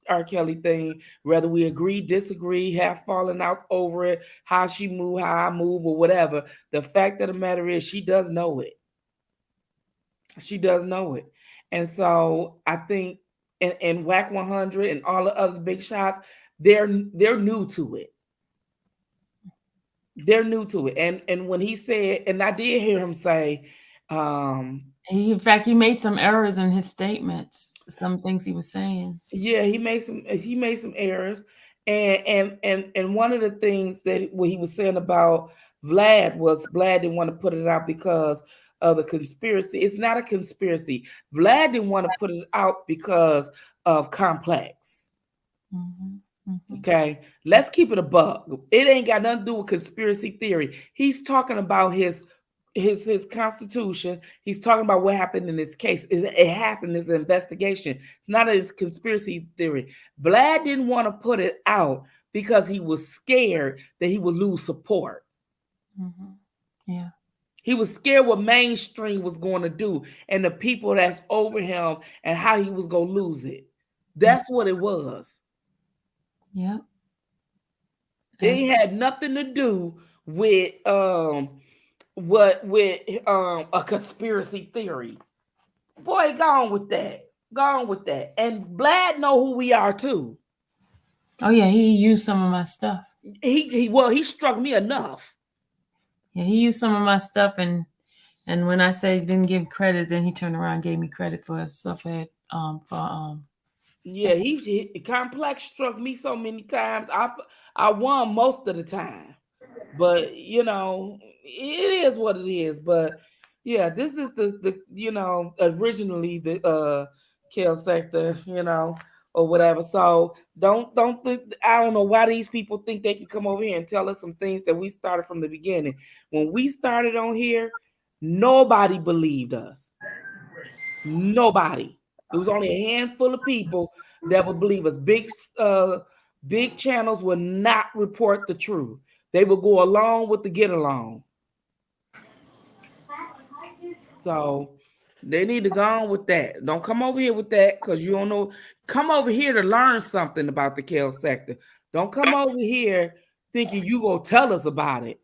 R. Kelly thing. Whether we agree, disagree, have fallen outs over it, how she move, how I move, or whatever. The fact of the matter is she does know it. She does know it. And so I think in WAC 100 and all the other big shots, they're new to it. They're new to it. And when he said, and I did hear him say, in fact, he made some errors in his statements. Some things he was saying. Yeah, he made some errors. And one of the things that what he was saying about Vlad was Vlad didn't want to put it out because of the conspiracy. It's not a conspiracy. Vlad didn't want to put it out because of Complex. Okay, let's keep it a buck. It ain't got nothing to do with conspiracy theory. He's talking about his constitution. He's talking about what happened in this case. It happened. It's an investigation. It's not a conspiracy theory. Vlad didn't want to put it out because he was scared that he would lose support. Yeah. He was scared what mainstream was going to do and the people that's over him and how he was going to lose it. That's what it was. Yeah. It had nothing to do with a conspiracy theory. Boy, go on with that. Go on with that. And Vlad know who we are too. Oh yeah, he used some of my stuff. He struck me enough. Yeah, he used some of my stuff, and when I say didn't give credit, then he turned around and gave me credit for stuff I had Yeah, he Complex struck me so many times. I won most of the time, but you know it is what it is. But yeah, this is the originally the kill sector, or whatever. So don't think, I don't know why these people think they can come over here and tell us some things that we started from the beginning. When we started on here, nobody believed us. Nobody. It was only a handful of people that would believe us. Big channels would not report the truth. They would go along with the get along. So they need to go on with that. Don't come over here with that because you don't know. Come over here to learn something about the kill sector. Don't come over here thinking you gonna tell us about it.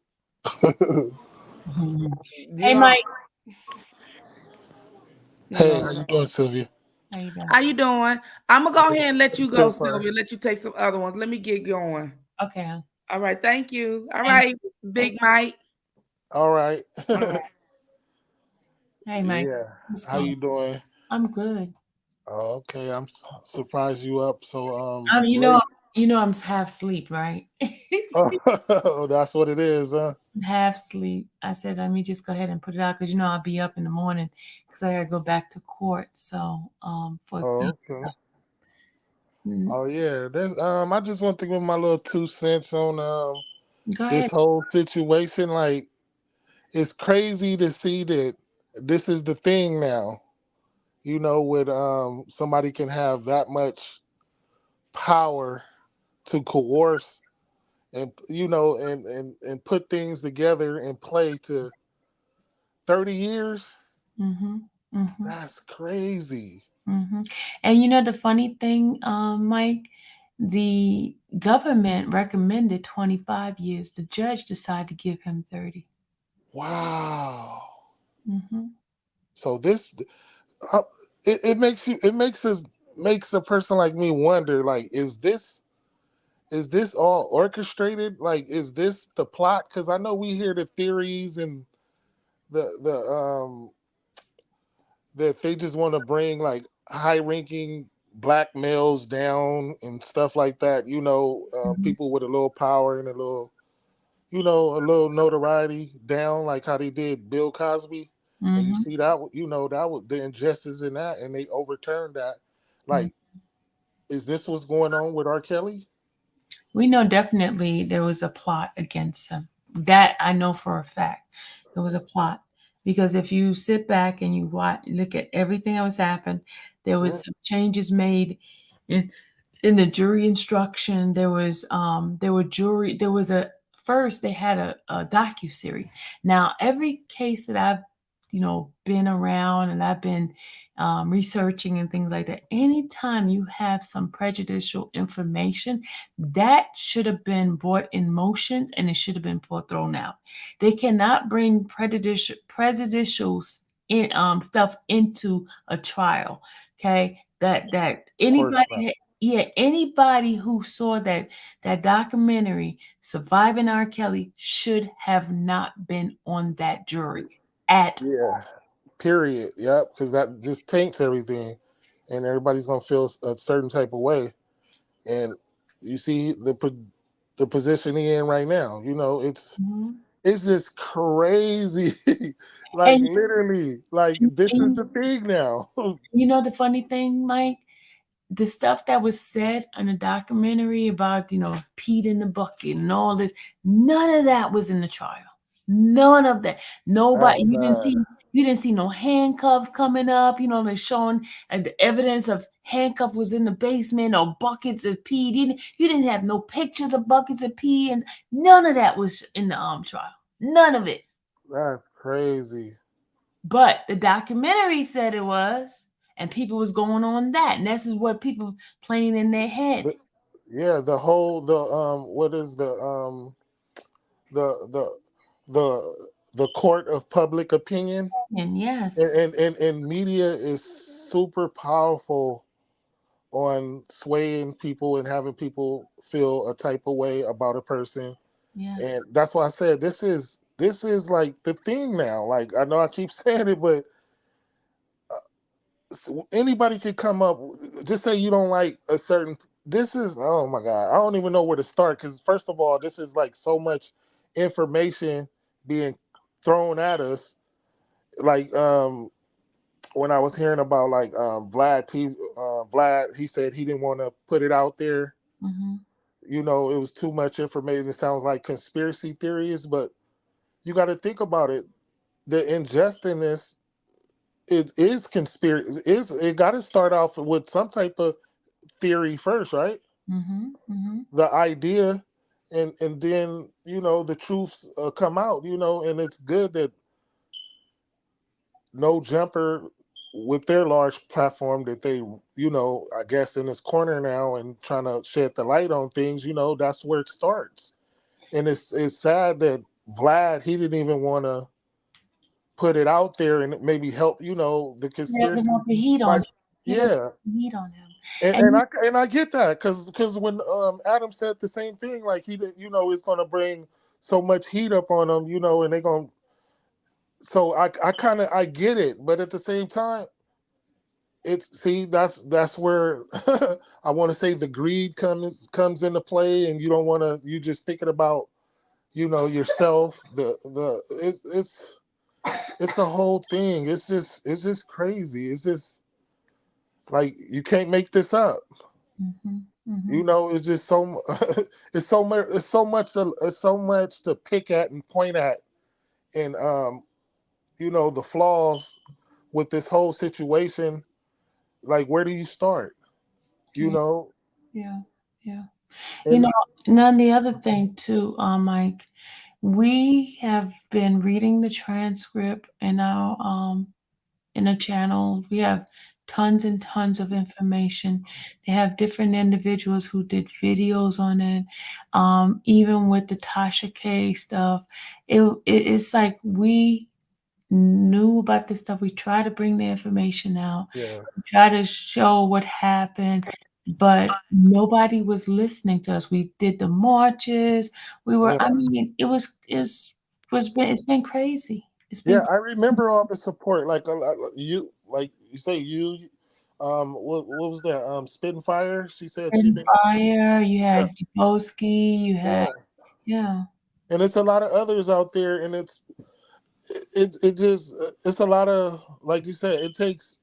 Hey, Mike. Hey, how you doing, Sylvia? How you doing? I'm gonna go ahead and let you go, Sylvia. Let you take some other ones. Let me get going. Okay. All right. Thank you. All right, Big Mike. All right. Hey, Mike. Yeah. How you doing? I'm good. Oh, okay. I'm surprised you up. So you know I'm half asleep, right? Oh, that's what it is, huh? I'm half asleep. I said, let me just go ahead and put it out because I'll be up in the morning because I gotta go back to court. So okay. Oh yeah. There's I just want to give my little 2 cents on this whole situation. Like, it's crazy to see that this is the thing now. With somebody can have that much power to coerce and and put things together and play to 30 years. That's crazy. And the funny thing, Mike, the government recommended 25 years. The judge decided to give him 30. Wow. So this it makes a person like me wonder, like, is this all orchestrated? Like, is this the plot? Because I know we hear the theories and the that they just want to bring like high-ranking black males down and stuff like that. People with a little power and a little notoriety down, like how they did Bill Cosby. And you see that that was the injustice in that, and they overturned that. Like, is this what's going on with R. Kelly? We know definitely there was a plot against him. That I know for a fact. There was a plot. Because if you sit back and you look at everything that was happened, there was some changes made in the jury instruction. First they had a docuseries. Now every case that I've been around and I've been researching and things like that, anytime you have some prejudicial information, that should have been brought in motions and it should have been thrown out. They cannot bring prejudicial stuff into a trial. Okay, that anybody who saw that documentary Surviving R. Kelly should have not been on that jury at Period. Yep. Because that just taints everything, and everybody's gonna feel a certain type of way. And you see the position he in right now. it's just crazy. Like And, literally, like this is the thing now. you know the funny thing, Mike? The stuff that was said in the documentary about, Pete in the bucket and all this, none of that was in the trial. None of that. Nobody, you didn't see no handcuffs coming up, they're showing the evidence of handcuff was in the basement or buckets of pee. You didn't have no pictures of buckets of pee, and none of that was in the trial. None of it. That's crazy. But the documentary said it was, and people was going on that, and this is what people playing in their head. Yeah, the what is the court of public opinion? And yes, and media is super powerful on swaying people and having people feel a type of way about a person. Yeah. And that's why I said this is like the thing now. Like, I know I keep saying it, but anybody could come up. Just say you don't like a certain. This is, oh my God, I don't even know where to start, because first of all, this is like so much information being thrown at us. Like when I was hearing about like Vlad, he said he didn't want to put it out there. Mm-hmm. It was too much information. It sounds like conspiracy theories, but you got to think about it. The injustice is conspiracy. It got to start off with some type of theory first, right? Mm-hmm. Mm-hmm. The idea, and then the truths come out. And it's good that No Jumper, with their large platform, that they, I guess in this corner now and trying to shed the light on things, that's where it starts. And it's sad that Vlad, he didn't even want to put it out there and maybe help, the conspiracy. He want the heat on him. He doesn't Yeah. want the heat on him. And I get that, because when Adam said the same thing, like he did, it's going to bring so much heat up on them, and they're going to. So I get it, but at the same time, that's where I want to say the greed comes into play, and you don't want to. You just thinking about yourself. It's a whole thing. It's just crazy. It's just like you can't make this up. Mm-hmm. Mm-hmm. It's just so it's so much to pick at and point at, and the flaws with this whole situation. Like, where do you start? Yeah. Yeah. And the other thing too, Mike, we have been reading the transcript in a channel. We have tons and tons of information. They have different individuals who did videos on it. Even with the Tasha K stuff, it's like we knew about this stuff. We try to bring the information out. Yeah. We try to show what happened, but nobody was listening to us. We did the marches. I mean, it's been crazy. It's been I remember all the support. Like you say what was that? Spitfire. She said she been Fire. You had Dubosky. You had and it's a lot of others out there, and it's a lot of, like you said, it takes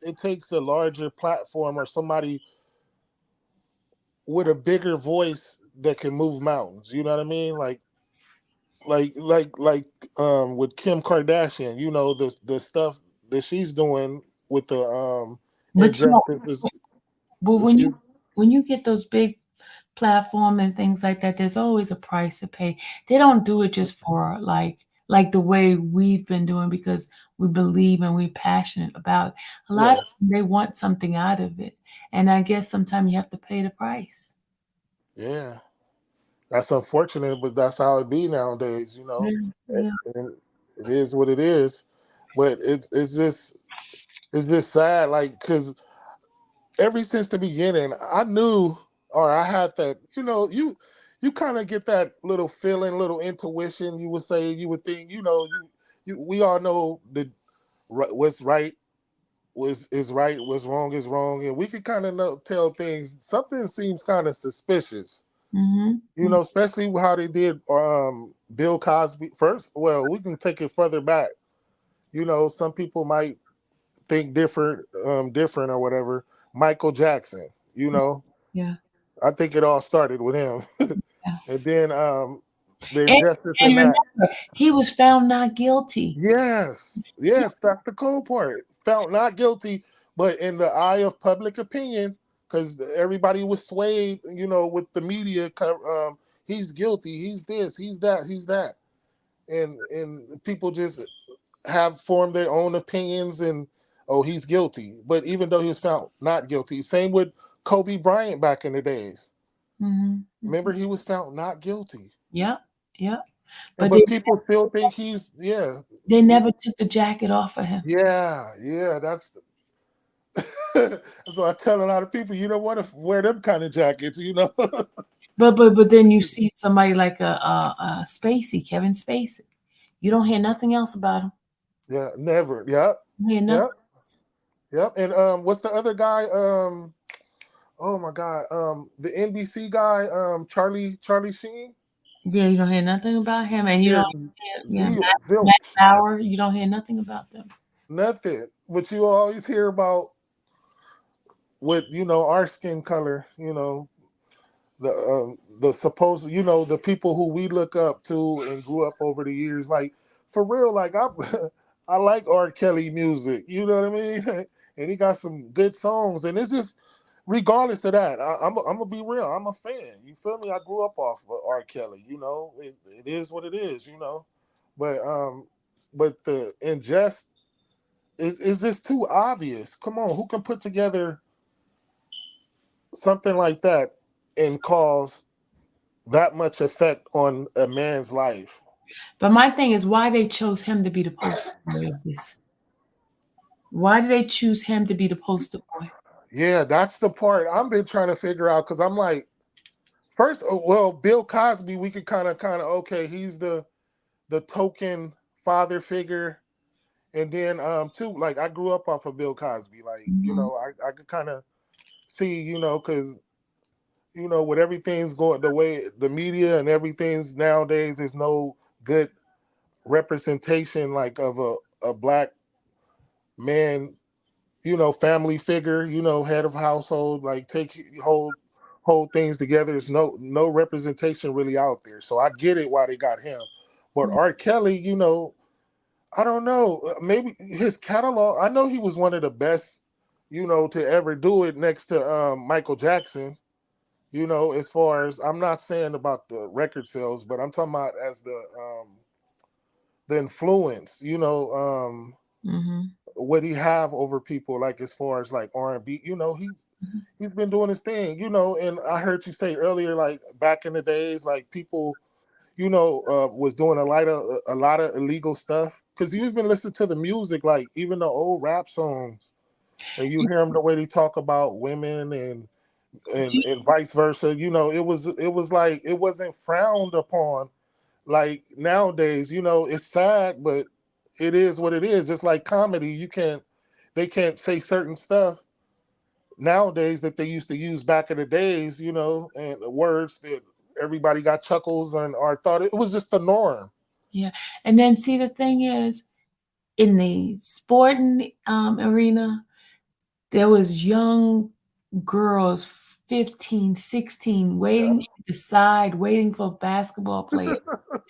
a larger platform or somebody with a bigger voice that can move mountains. You know what I mean? Like with Kim Kardashian, the stuff that she's doing with the But injustices. but when you get those big platform and things like that, there's always a price to pay. They don't do it just for like the way we've been doing, because we believe and we're passionate about it. A lot of them, they want something out of it, and I guess sometimes you have to pay the price. Yeah, that's unfortunate, but that's how it be nowadays. Yeah. And it is what it is. But it's just sad, like, because ever since the beginning, I knew, or I had that, you kind of get that little feeling, little intuition. You would say, you would think, we all know that what's right is right, what's wrong is wrong, and we can kind of tell things. Something seems kind of suspicious. You know, especially how they did Bill Cosby first. Well, we can take it further back. You know, some people might think different or whatever. Michael Jackson, you know. Yeah. I think it all started with him. Yeah. And then the And, injustice and in that. remember, he was found not guilty. Yes, that's the cool part. Found not guilty, but in the eye of public opinion, because everybody was swayed, you know, with the media. He's guilty. He's this. He's that. He's that. And people just have formed their own opinions and oh, he's guilty. But even though he was found not guilty, same with Kobe Bryant back in the days. Remember, he was found not guilty. Yep. But people still think he's They never took the jacket off of him. Yeah. That's so I tell a lot of people, you know what, wear them kind of jackets, you know. But then you see somebody like a Spacey, Kevin Spacey. You don't hear nothing else about him. Yeah, never. Yep. You hear nothing else. Yep. And what's the other guy? Oh my God. The NBC guy, Charlie Sheen. Yeah, you don't hear nothing about him, and you don't hear Matt Bauer. You don't hear nothing about them. Nothing. But you always hear about with, you know, our skin color, you know, the supposed, you know, the people who we look up to and grew up over the years. Like for real, like I like R. Kelly music, you know what I mean? And he got some good songs, and it's just regardless of that, I'm gonna be real. I'm a fan. You feel me? I grew up off of R. Kelly. You know, it is what it is. You know, but the ingest is just too obvious. Come on, who can put together something like that and cause that much effect on a man's life? But my thing is why they chose him to be the poster boy of this. Why did they choose him to be the poster boy? Yeah, that's the part I've been trying to figure out, because I'm like, first, well, Bill Cosby, we could kind of, okay, he's the token father figure. And then too, like I grew up off of Bill Cosby. Like, you know, I could kind of see, you know, because, you know, with everything's going the way the media and everything's nowadays, there's no good representation like of a black man, you know, family figure, you know, head of household, like hold things together. There's no representation really out there. So I get it why they got him. But R. Kelly, you know, I don't know. Maybe his catalog, I know he was one of the best, you know, to ever do it next to Michael Jackson. You know, as far as, I'm not saying about the record sales, but I'm talking about as the influence, you know, what he have over people, like as far as like R&B, you know, he's been doing his thing, you know. And I heard you say earlier, like back in the days, like people, you know, was doing a lot of illegal stuff, because you even listen to the music, like even the old rap songs, and you hear them the way they talk about women and vice versa. You know, it was like it wasn't frowned upon like nowadays. You know, it's sad, but it is what it is. Just like comedy, they can't say certain stuff nowadays that they used to use back in the days, you know, and the words that everybody got chuckles or thought it was just the norm. Yeah. And then see, the thing is, in the sporting arena, there was young girls, 15, 16, waiting at the side, waiting for a basketball player,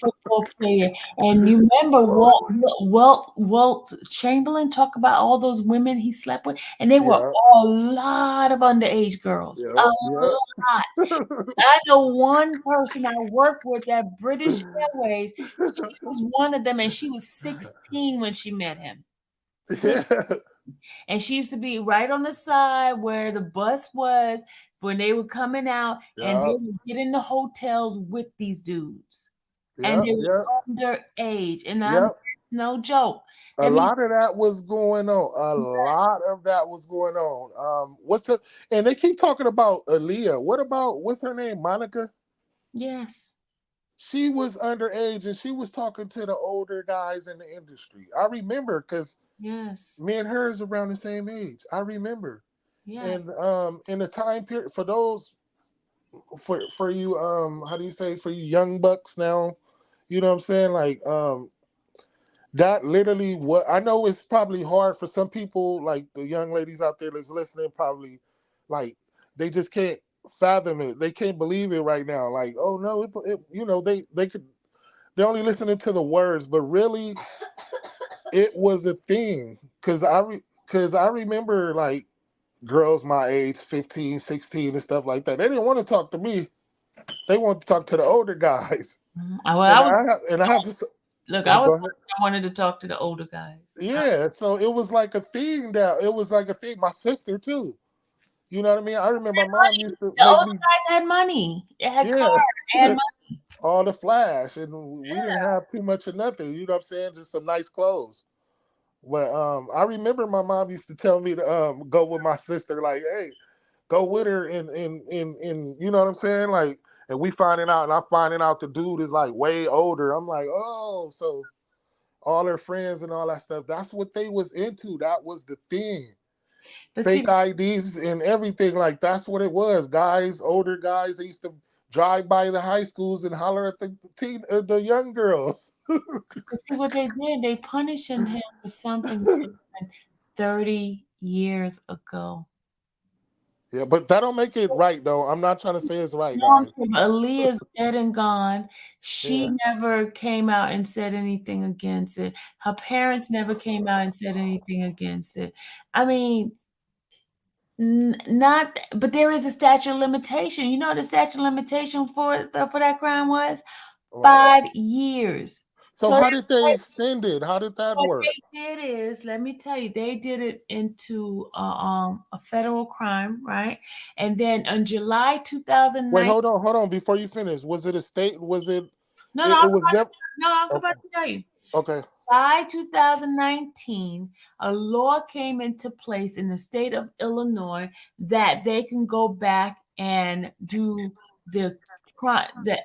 football player. And you remember Walt Chamberlain talk about all those women he slept with, and they were a lot of underage girls. A lot. I know one person I worked with at British Airways. She was one of them, and she was 16 when she met him. And she used to be right on the side where the bus was when they were coming out, and they would get in the hotels with these dudes. And they were underage. And that's no joke. A lot of that was going on. A lot of that was going on. And they keep talking about Aaliyah. What about, what's her name? Monica? Yes. She was underage, and she was talking to the older guys in the industry. I remember, because me and her is around the same age. I remember. Yes. And in the time period, for those for you, how do you say, for you young bucks now, you know what I'm saying? Like, that literally, what I know is probably hard for some people, like the young ladies out there that's listening, probably like they just can't fathom it. They can't believe it right now. Like, oh no, they're only listening to the words, but really it was a thing. Cause I remember like girls my age, 15, 16 and stuff like that. They didn't want to talk to me. They wanted to talk to the older guys. Well, I have to look, I wanted to talk to the older guys. Yeah, so it was like a thing My sister too. You know what I mean? I remember my mom used to The make older me, guys had money. They had yeah, cars. They had money. all the flash, and we didn't have too much of nothing. You know what I'm saying? Just some nice clothes. But I remember my mom used to tell me to go with my sister, like, hey, go with her, and you know what I'm saying? Like, and we finding out, and I'm finding out the dude is like way older. I'm like, oh, so all their friends and all that stuff. That's what they was into. That was the thing. But Fake see, IDs and everything. Like, that's what it was. Guys, older guys, they used to drive by the high schools and holler at the young girls. but see what they did. They punishing him for something that happened 30 years ago. Yeah, but that don't make it right, though. I'm not trying to say it's right, No, I'm guys. saying, but Aaliyah's dead and gone. She Yeah. never came out and said anything against it. Her parents never came out and said anything against it. I mean, not, but there is a statute of limitation. You know what the statute of limitation for that crime was? Right. 5 years. So So how did they extend it? How did that what work? they did is, let me tell you, they did it into a federal crime, right? And then on July Wait, 2009, hold on. Before you finish, was it a state? Was it? no, It was never. I'm Okay. about to tell you. Okay. By 2019, a law came into place in the state of Illinois that they can go back and do the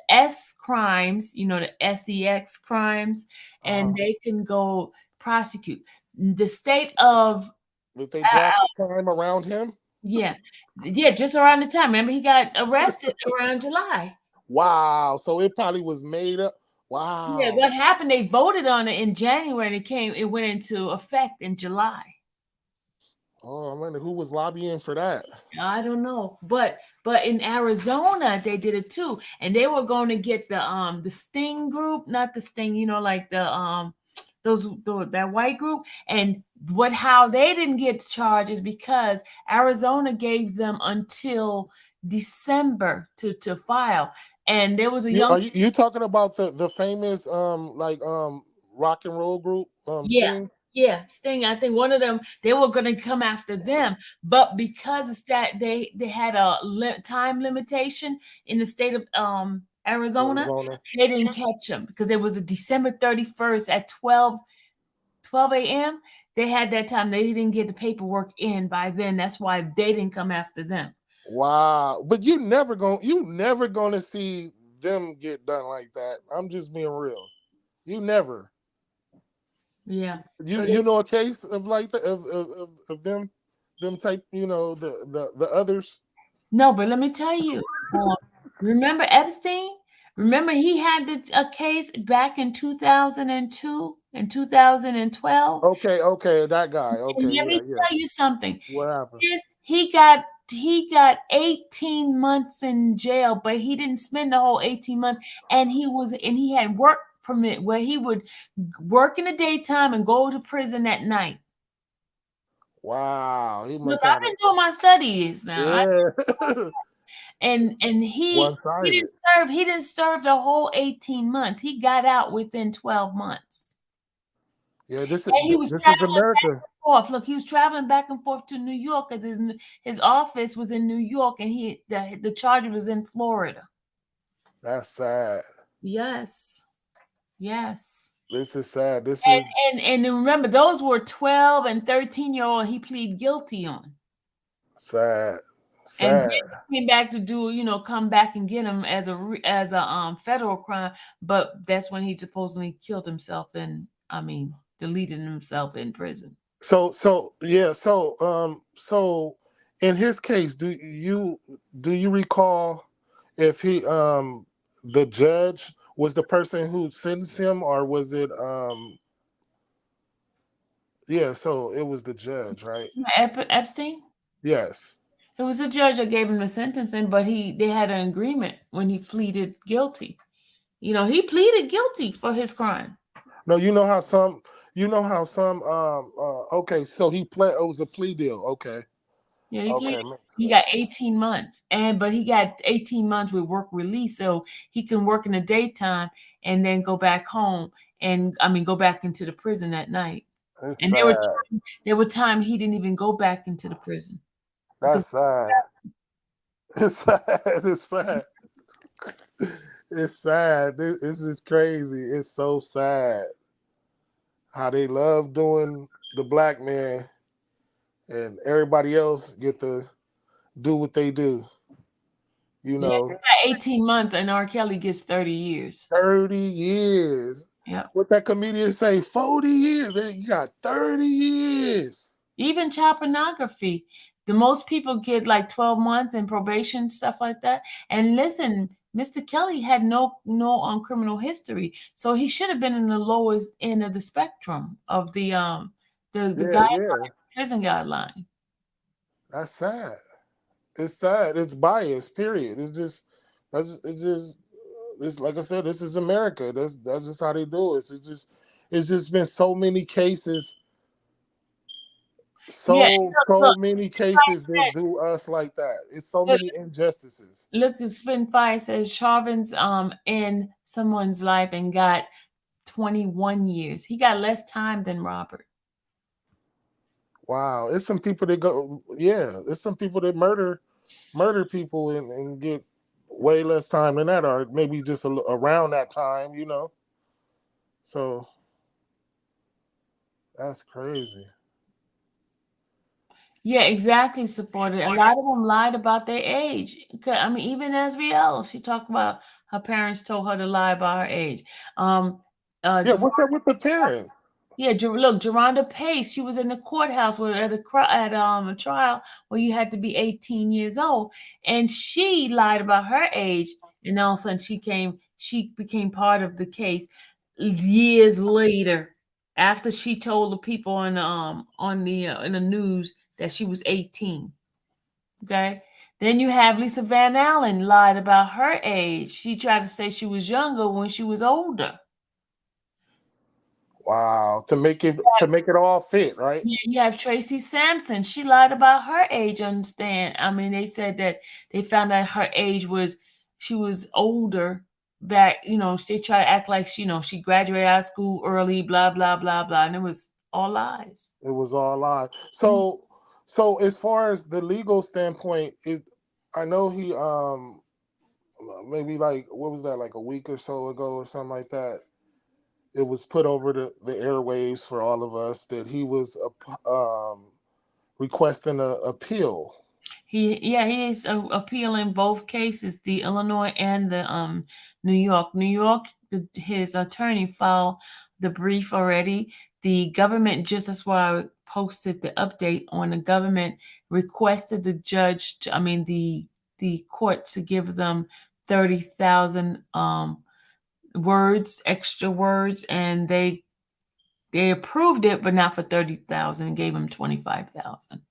S crimes, you know, the SEX crimes, and they can go prosecute. The state of Did they drop the crime around him? yeah, just around the time. Remember, he got arrested around July. Wow. So it probably was made up. Yeah, Wow. what happened? They voted on it in January, and it went into effect in July. Oh, I wonder who was lobbying for that. I don't know, but in Arizona they did it too, and they were going to get the Sting group, not the Sting, you know, like the that white group, and how they didn't get charges because Arizona gave them until December to file, and there was a young. Are you talking about the famous rock and roll group Sting? Yeah, Sting. I think one of them, they were going to come after them, but because it's that they had a time limitation in the state of Arizona, they didn't catch them because it was a December 31st at 12 a.m. They had that time. They didn't get the paperwork in by then. That's why they didn't come after them. Wow. But you never gonna see them get done like that. I'm just being real. You never. Yeah. You know a case of like that of them type, you know, the others? No, but let me tell you. Remember Epstein? Remember he had a case back in 2002 and 2012? Okay, that guy. Okay, And let me tell you something. What happened? He got 18 months in jail, but he didn't spend the whole 18 months. And he had work permit where he would work in the daytime and go to prison at night. Wow, he must Look, have I've been doing my studies now. Yeah. And he didn't serve the whole 18 months. He got out within 12 months. Yeah, this is Back America. and forth. Look, he was traveling back and forth to New York because his office was in New York, and the charge was in Florida. That's sad. Yes. This is sad. And remember, those were 12 and 13-year-old. He pleaded guilty on. Sad. And then he came back to come back and get him as a federal crime. But that's when he supposedly killed himself deleted himself in prison. So in his case, do you recall if he the judge was the person who sentenced him, or was it yeah, so it was the judge, right? Epstein? Yes. It was the judge that gave him the sentencing, but they had an agreement when he pleaded guilty. You know, he pleaded guilty for his crime. No, you know how some okay, so it was a plea deal. Okay. Yeah, he Okay, pleaded. He got 18 months, but he got 18 months with work release, so he can work in the daytime and then go back home and go back into the prison at night. it's And sad. there were times he didn't even go back into the prison. That's sad. It's sad. It's sad. It's sad. This is crazy. It's so sad how they love doing the black man, and everybody else get to do what they do. You know, he got 18 months, and R. Kelly gets 30 years. 30 years. Yeah. What that comedian say? 40 years. You got 30 years. Even child pornography, the most people get like 12 months in probation, stuff like that. And listen, Mr. Kelly had no criminal history, so he should have been in the lowest end of the spectrum of the guideline, prison guideline. That's sad. It's sad. It's biased. Period. It's like I said. This is America. That's just how they do it. It's just been so many cases. Many cases that do us like that. It's so many injustices. Look, Spin Fire says Chauvin's in someone's life and got 21 years. He got less time than Robert. Wow, it's some people that go. Yeah, it's some people that murder people and get way less time than that, or maybe just around that time. You know. So that's crazy. Yeah, exactly, supported. A lot of them lied about their age. I mean, even Azriel, she talked about her parents told her to lie about her age. Yeah, what's up with the parents? Yeah, look, Geronda Pace, she was in the courthouse at a trial where you had to be 18 years old, and she lied about her age, and all of a sudden she became part of the case years later, after she told the people in the news that she was 18. Okay. Then you have Lisa Van Allen lied about her age. She tried to say she was younger when she was older. Wow, to make it all fit, right? You have Tracy Sampson. She lied about her age. Understand? I mean, they said that they found out her age she was older back. You know, they try to act like she graduated out of school early. Blah blah blah blah, and it was all lies. It was all lies. So as far as the legal standpoint, I know he maybe like, what was that, like a week or so ago or something like that, it was put over the airwaves for all of us that he was requesting an appeal. He is appealing both cases, the Illinois and the New York. New York, his attorney filed the brief already. The government, just that's why I posted the update on, the government requested the judge the court to give them 30,000 extra words, and they approved it, but not for 30,000, and gave him 25,000.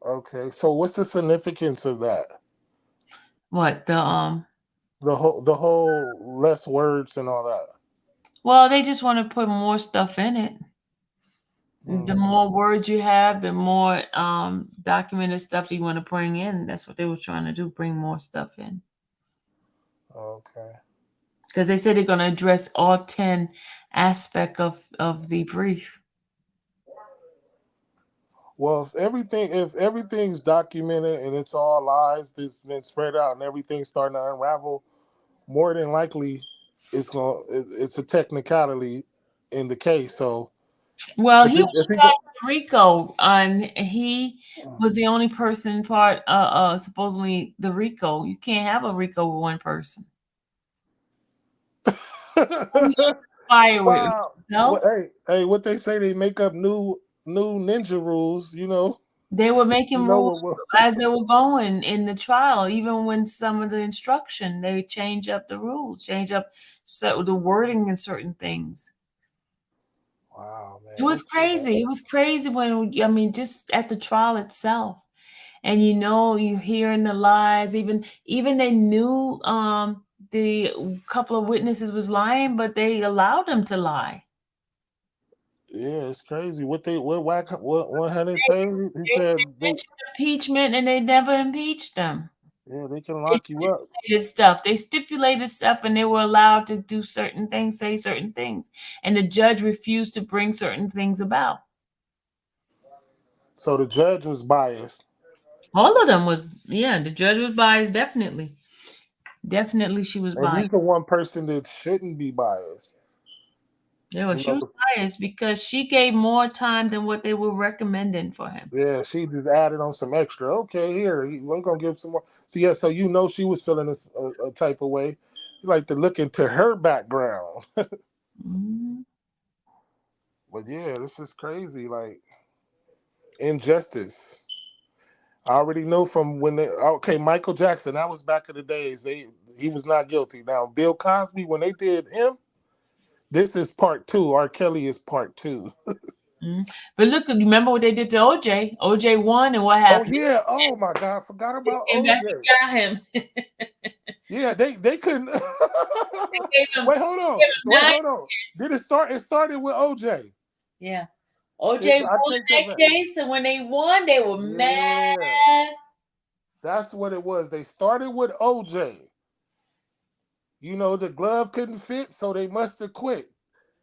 Okay, so what's the significance of that? What, the whole less words and all that? Well, they just want to put more stuff in it. The more words you have, the more documented stuff you want to bring in. That's what they were trying to do, bring more stuff in. Okay. Because they said they're going to address all 10 aspects of the brief. Well, if everything's documented and it's all lies that's been spread out and everything's starting to unravel, more than likely it's a technicality in the case. So, well, he was tried in RICO, and he was the only person supposedly the RICO. You can't have a RICO with one person. Wow. Hey, what they say, they make up new ninja rules, you know. They were making You know rules what? as they were going in the trial. Even when some of the instruction, they change up the rules, change up the wording in certain things. Wow, man. It was crazy. It was crazy when, just at the trial itself. And you hearing the lies, even they knew the couple of witnesses was lying, but they allowed them to lie. Yeah, it's crazy. What Hunter say? He said They mentioned impeachment and they never impeached them. yeah, they can lock you up. They stipulated stuff and they were allowed to do certain things, say certain things. And the judge refused to bring certain things about. So the judge was biased. All of them was, the judge was biased, definitely. Definitely she was And biased. he's the one person that shouldn't be biased. Yeah, well, she was biased because she gave more time than what they were recommending for him. Yeah, she just added on some extra. Okay, here, we're going to give some more. So, yeah, so she was feeling a type of way. You like to look into her background. Mm-hmm. But, yeah, this is crazy. Like, injustice. I already know from when Michael Jackson, that was back in the days. He was not guilty. Now, Bill Cosby, when they did him, this is part 2. R. Kelly is part 2. Mm-hmm. But look, remember what they did to OJ? OJ won, and what happened? Oh, yeah. Oh, my God. I forgot about OJ. Got him. Yeah, they couldn't. Wait, hold on. Did it start? It started with OJ. Yeah. OJ won that case, and when they won, they were mad. That's what it was. They started with OJ. The glove couldn't fit, so they must have quit.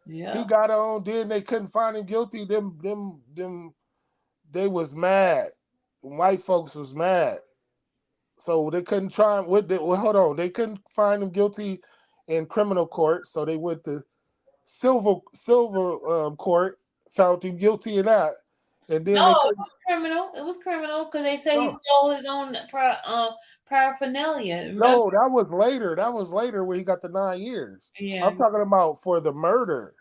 Yeah. He got on, then they couldn't find him guilty. Them they was mad. White folks was mad. So they couldn't try him hold on. They couldn't find him guilty in criminal court, so they went to silver court, found him guilty of that. And then it was criminal. It was criminal because they said he stole his own paraphernalia. Remember? No, that was later. That was later when he got the 9 years. Yeah. I'm talking about for the murder.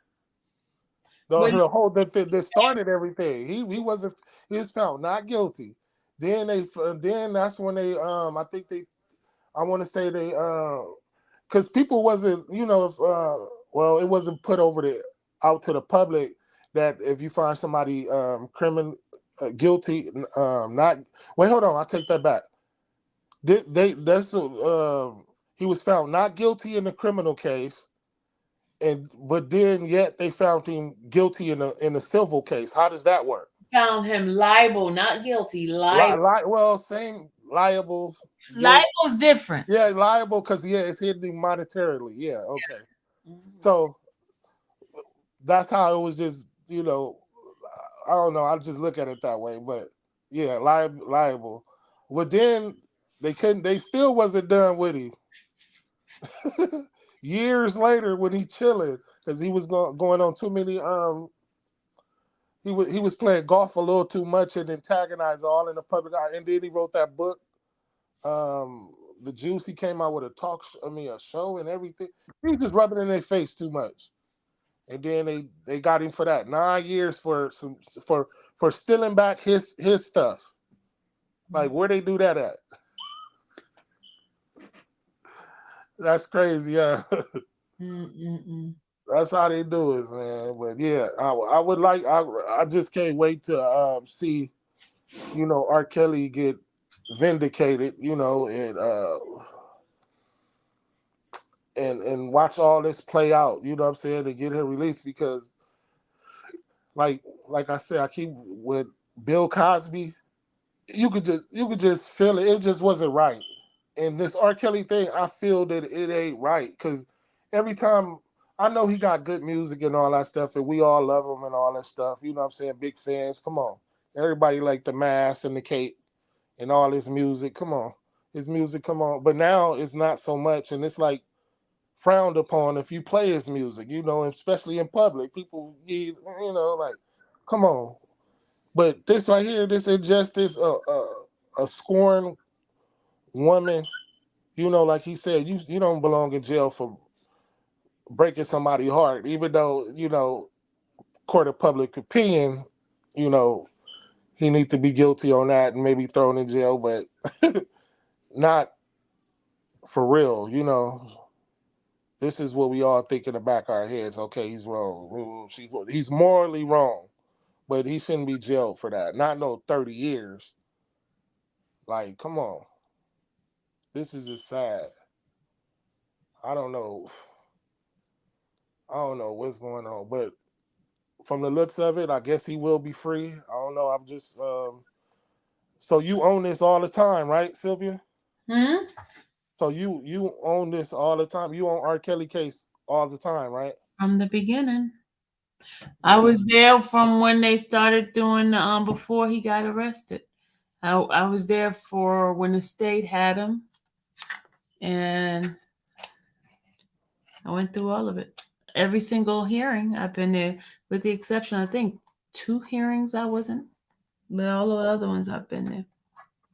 The whole that started everything. He was found not guilty. Then that's when they I want to say they because people wasn't it wasn't put out to the public that if you find somebody guilty not wait hold on, I'll take that back. He was found not guilty in the criminal case, but then yet they found him guilty in a civil case. How does that work? Found him liable, not guilty. Liable. Same liable. Liable's different. Yeah, liable because it's hitting him monetarily. Yeah, okay. Mm-hmm. So that's how it was. Just I don't know. I just look at it that way, but yeah, liable. But then they still wasn't done with him. Years later, when he chilling, because he was going on too many. He was playing golf a little too much and antagonized all in the public eye. And then he wrote that book, The Juice. He came out with a show and everything. He was just rubbing in their face too much. And then they got him for that 9 years for stealing back his stuff. Like, where they do that at? That's crazy, yeah. That's how they do it, man. But yeah, I would like. I just can't wait to see, R. Kelly get vindicated, and watch all this play out. You know what I'm saying? To get him released because, like I said, I keep with Bill Cosby. You could just feel it. It just wasn't right. And this R. Kelly thing, I feel that it ain't right because every time I know he got good music and all that stuff, and we all love him and all that stuff. You know what I'm saying? Big fans. Come on. Everybody like the Mask and the Cape and all his music. Come on. His music, come on. But now it's not so much, and it's like frowned upon if you play his music, especially in public. People, like, come on. But this right here, this injustice, a scorned woman, like he said, you don't belong in jail for breaking somebody's heart, even though, court of public opinion, he needs to be guilty on that and maybe thrown in jail, but not for real. You know, this is what we all think in the back of our heads. Okay, he's wrong. He's morally wrong, but he shouldn't be jailed for that. Not no 30 years. Like, come on. This is just sad. I don't know what's going on, but from the looks of it, I guess he will be free. I don't know. I'm just so you own this all the time, right, Sylvia? Hmm? So you own this all the time. You own R. Kelly case all the time, right? From the beginning. I was there from when they started doing before he got arrested. I was there for when the state had him, and I went through all of it. Every single hearing I've been there, with the exception, I think, 2 hearings I wasn't, but all the other ones I've been there.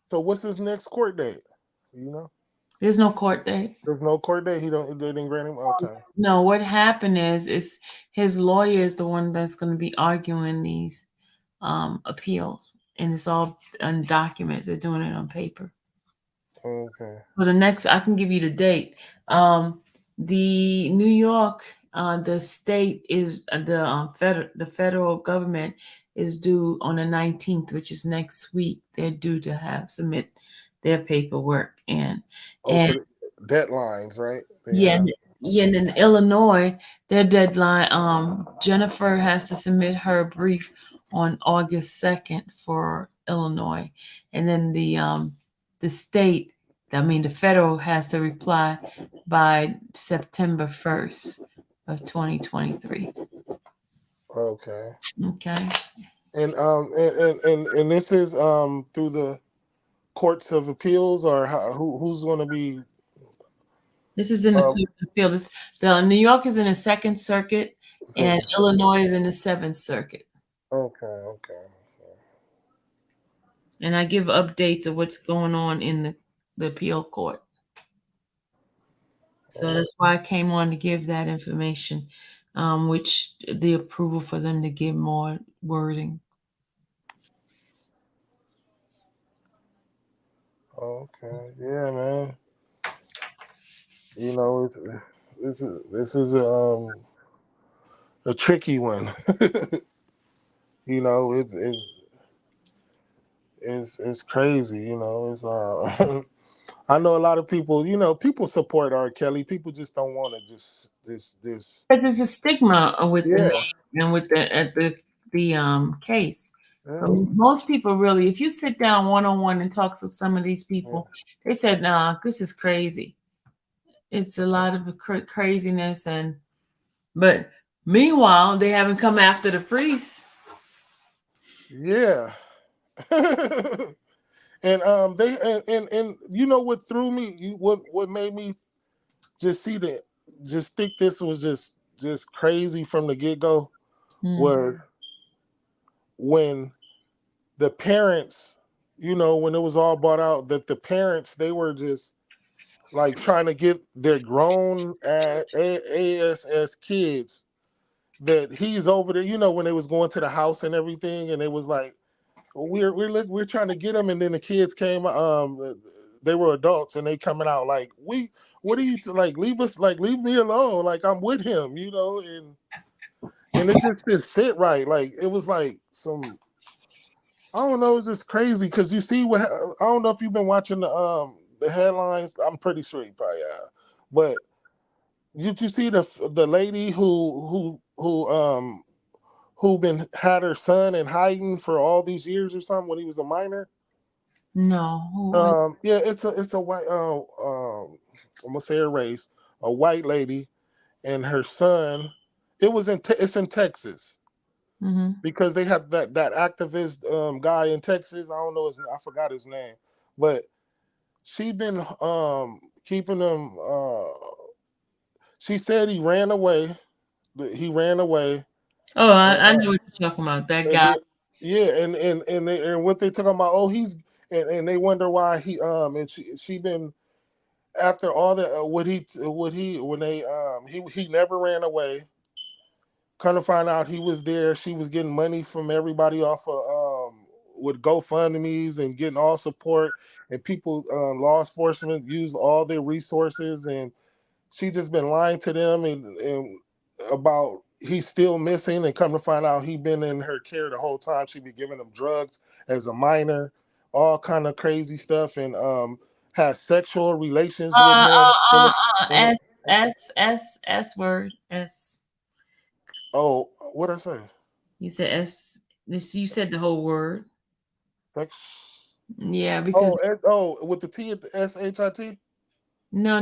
So what's his next court date? You know? There's no court date. There's no court date. They didn't grant him. Okay. No, what happened is his lawyer is the one that's going to be arguing these appeals, and it's all on documents. They're doing it on paper. Okay. For the next, I can give you the date. The New York, the state is the federal government is due on the 19th, which is next week. They're due to submit their paperwork and deadlines, right? And in Illinois, their deadline, Jennifer has to submit her brief on August 2nd for Illinois. And then the state, the federal has to reply by September 1st of 2023. Okay. Okay. And this is through the courts of appeals, or who's going to be? This is in the courts of appeals. The New York is in the 2nd Circuit, and Illinois is in the 7th Circuit. Okay. And I give updates of what's going on in the appeal court. So that's why I came on to give that information, which the approval for them to give more wording. Okay, yeah, man. You know, this is a tricky one. You know, it's crazy. You know, it's I know a lot of people. You know, people support R. Kelly. People just don't want to this. Because there's a stigma with the name and with the case. Yeah. Most people really, if you sit down one-on-one and talk with some of these people, they said, "Nah, this is crazy. It's a lot of craziness." But meanwhile, they haven't come after the priest. Yeah. And they and you know what threw me? What made me just think this was just crazy from the get-go was when the parents, you know, when it was all brought out that the parents, they were just like trying to get their grown ASS kids that he's over there, you know, when they was going to the house and everything, and it was like, we're trying to get them, and then the kids came, they were adults and they coming out like, what are you like, leave me alone, like I'm with him, you know, and it just didn't sit right. Like it was like I don't know, it's just crazy because you see I don't know if you've been watching the headlines. I'm pretty sure you probably have, but did you see the lady who had her son in hiding for all these years or something when he was a minor? No. Yeah, it's a white I'm gonna say a race, a white lady and her son. It's in Texas. Mm-hmm. Because they have that activist guy in Texas. I don't know I forgot his name, but she been keeping him. She said he ran away. Oh, I know what you're talking about. That guy. And what they talking about? Oh, he's and they wonder why he and she been after all that he never ran away. Kind of find out he was there. She was getting money from everybody off of with GoFundMe's and getting all support, and people, law enforcement use all their resources, and she just been lying to them and about he's still missing, and come to find out he been in her care the whole time. She be giving him drugs as a minor, all kind of crazy stuff, and has sexual relations with him. S word. S. Oh, what I say? You said S. You said the whole word. Sex. Yeah, because with the T at the SHIT. No.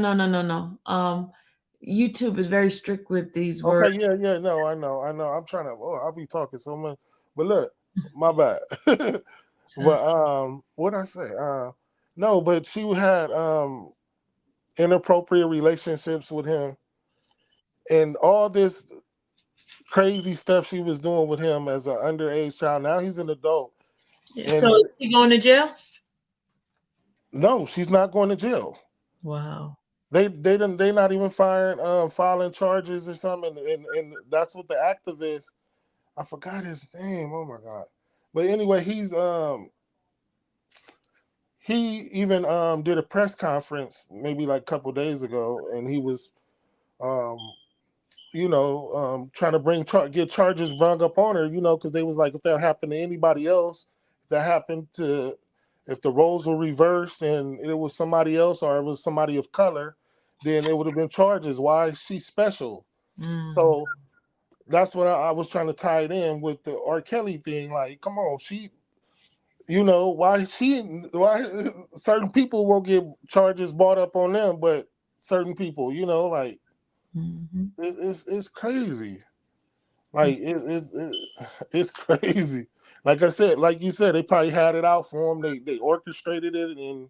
YouTube is very strict with these Okay, words. yeah, no, I know. I'm trying to. Oh, I'll be talking so much, but look, my bad. But what I say? No, but she had inappropriate relationships with him, and all this crazy stuff she was doing with him as an underage child. Now he's an adult. So is he going to jail? No, she's not going to jail. Wow. They not even filing charges or something, and that's what the activist. I forgot his name. Oh my god! But anyway, he even did a press conference maybe like a couple days ago, and he was trying to get charges brung up on her, because they was like, if that happened to anybody else, if the roles were reversed and it was somebody else or it was somebody of color, then it would have been charges. Why is she special? So that's what I was trying to tie it in with the R. Kelly thing. Like, come on, why certain people won't get charges brought up on them, but certain people, like it's crazy. Like it's crazy. Like I said, like you said, they probably had it out for him. They orchestrated it, and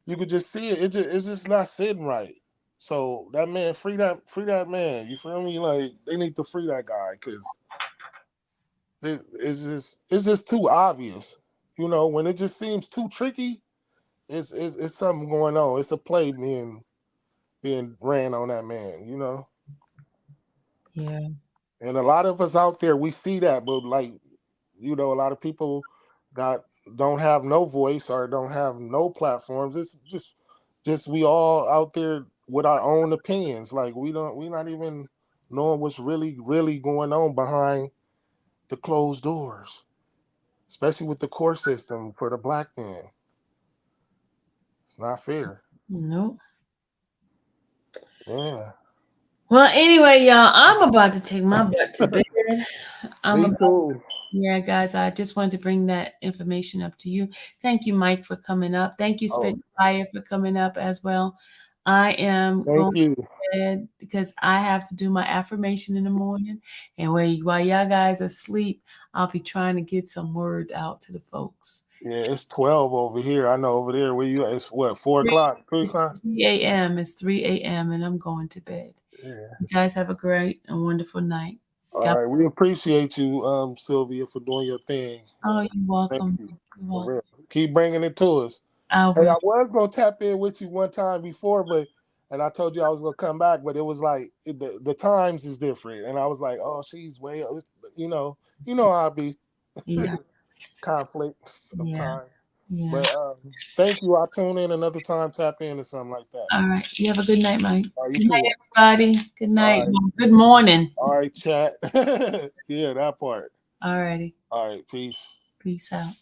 you could just see it. It's just not sitting right. So that man, free that man. You feel me? Like they need to free that guy because it's just too obvious. When it just seems too tricky, it's something going on. It's a play being ran on that man. Yeah. And a lot of us out there, we see that, but like, a lot of people don't have no voice or don't have no platforms. It's just we all out there with our own opinions. Like we're not even knowing what's really, really going on behind the closed doors, especially with the court system for the black man. It's not fair. Nope. Yeah. Well, anyway, y'all, I'm about to take my butt to bed. Me too. Yeah, guys, I just wanted to bring that information up to you. Thank you, Mike, for coming up. Thank you, Spitfire, for coming up as well. I am going to bed because I have to do my affirmation in the morning. And while y'all guys are asleep, I'll be trying to get some word out to the folks. Yeah, it's 12 over here. I know over there where you at, it's what, 4 o'clock, 3 o'clock? 3 a.m. It's 3 a.m. and I'm going to bed. Yeah. You guys have a great and wonderful night. All right, we appreciate you, Sylvia, for doing your thing. Oh, you're welcome. Thank you. Keep bringing it to us. I was gonna tap in with you one time before, and I told you I was gonna come back, but it was like the times is different, and I was like, oh, she's way, how I be. Yeah. Conflict sometimes. Yeah. But thank you. I'll tune in another time, tap in or something like that. All right. You have a good night, Mike. Good night, everybody. Good night. Right. Good morning. All right, chat. Yeah, that part. All righty. All right, peace. Peace out.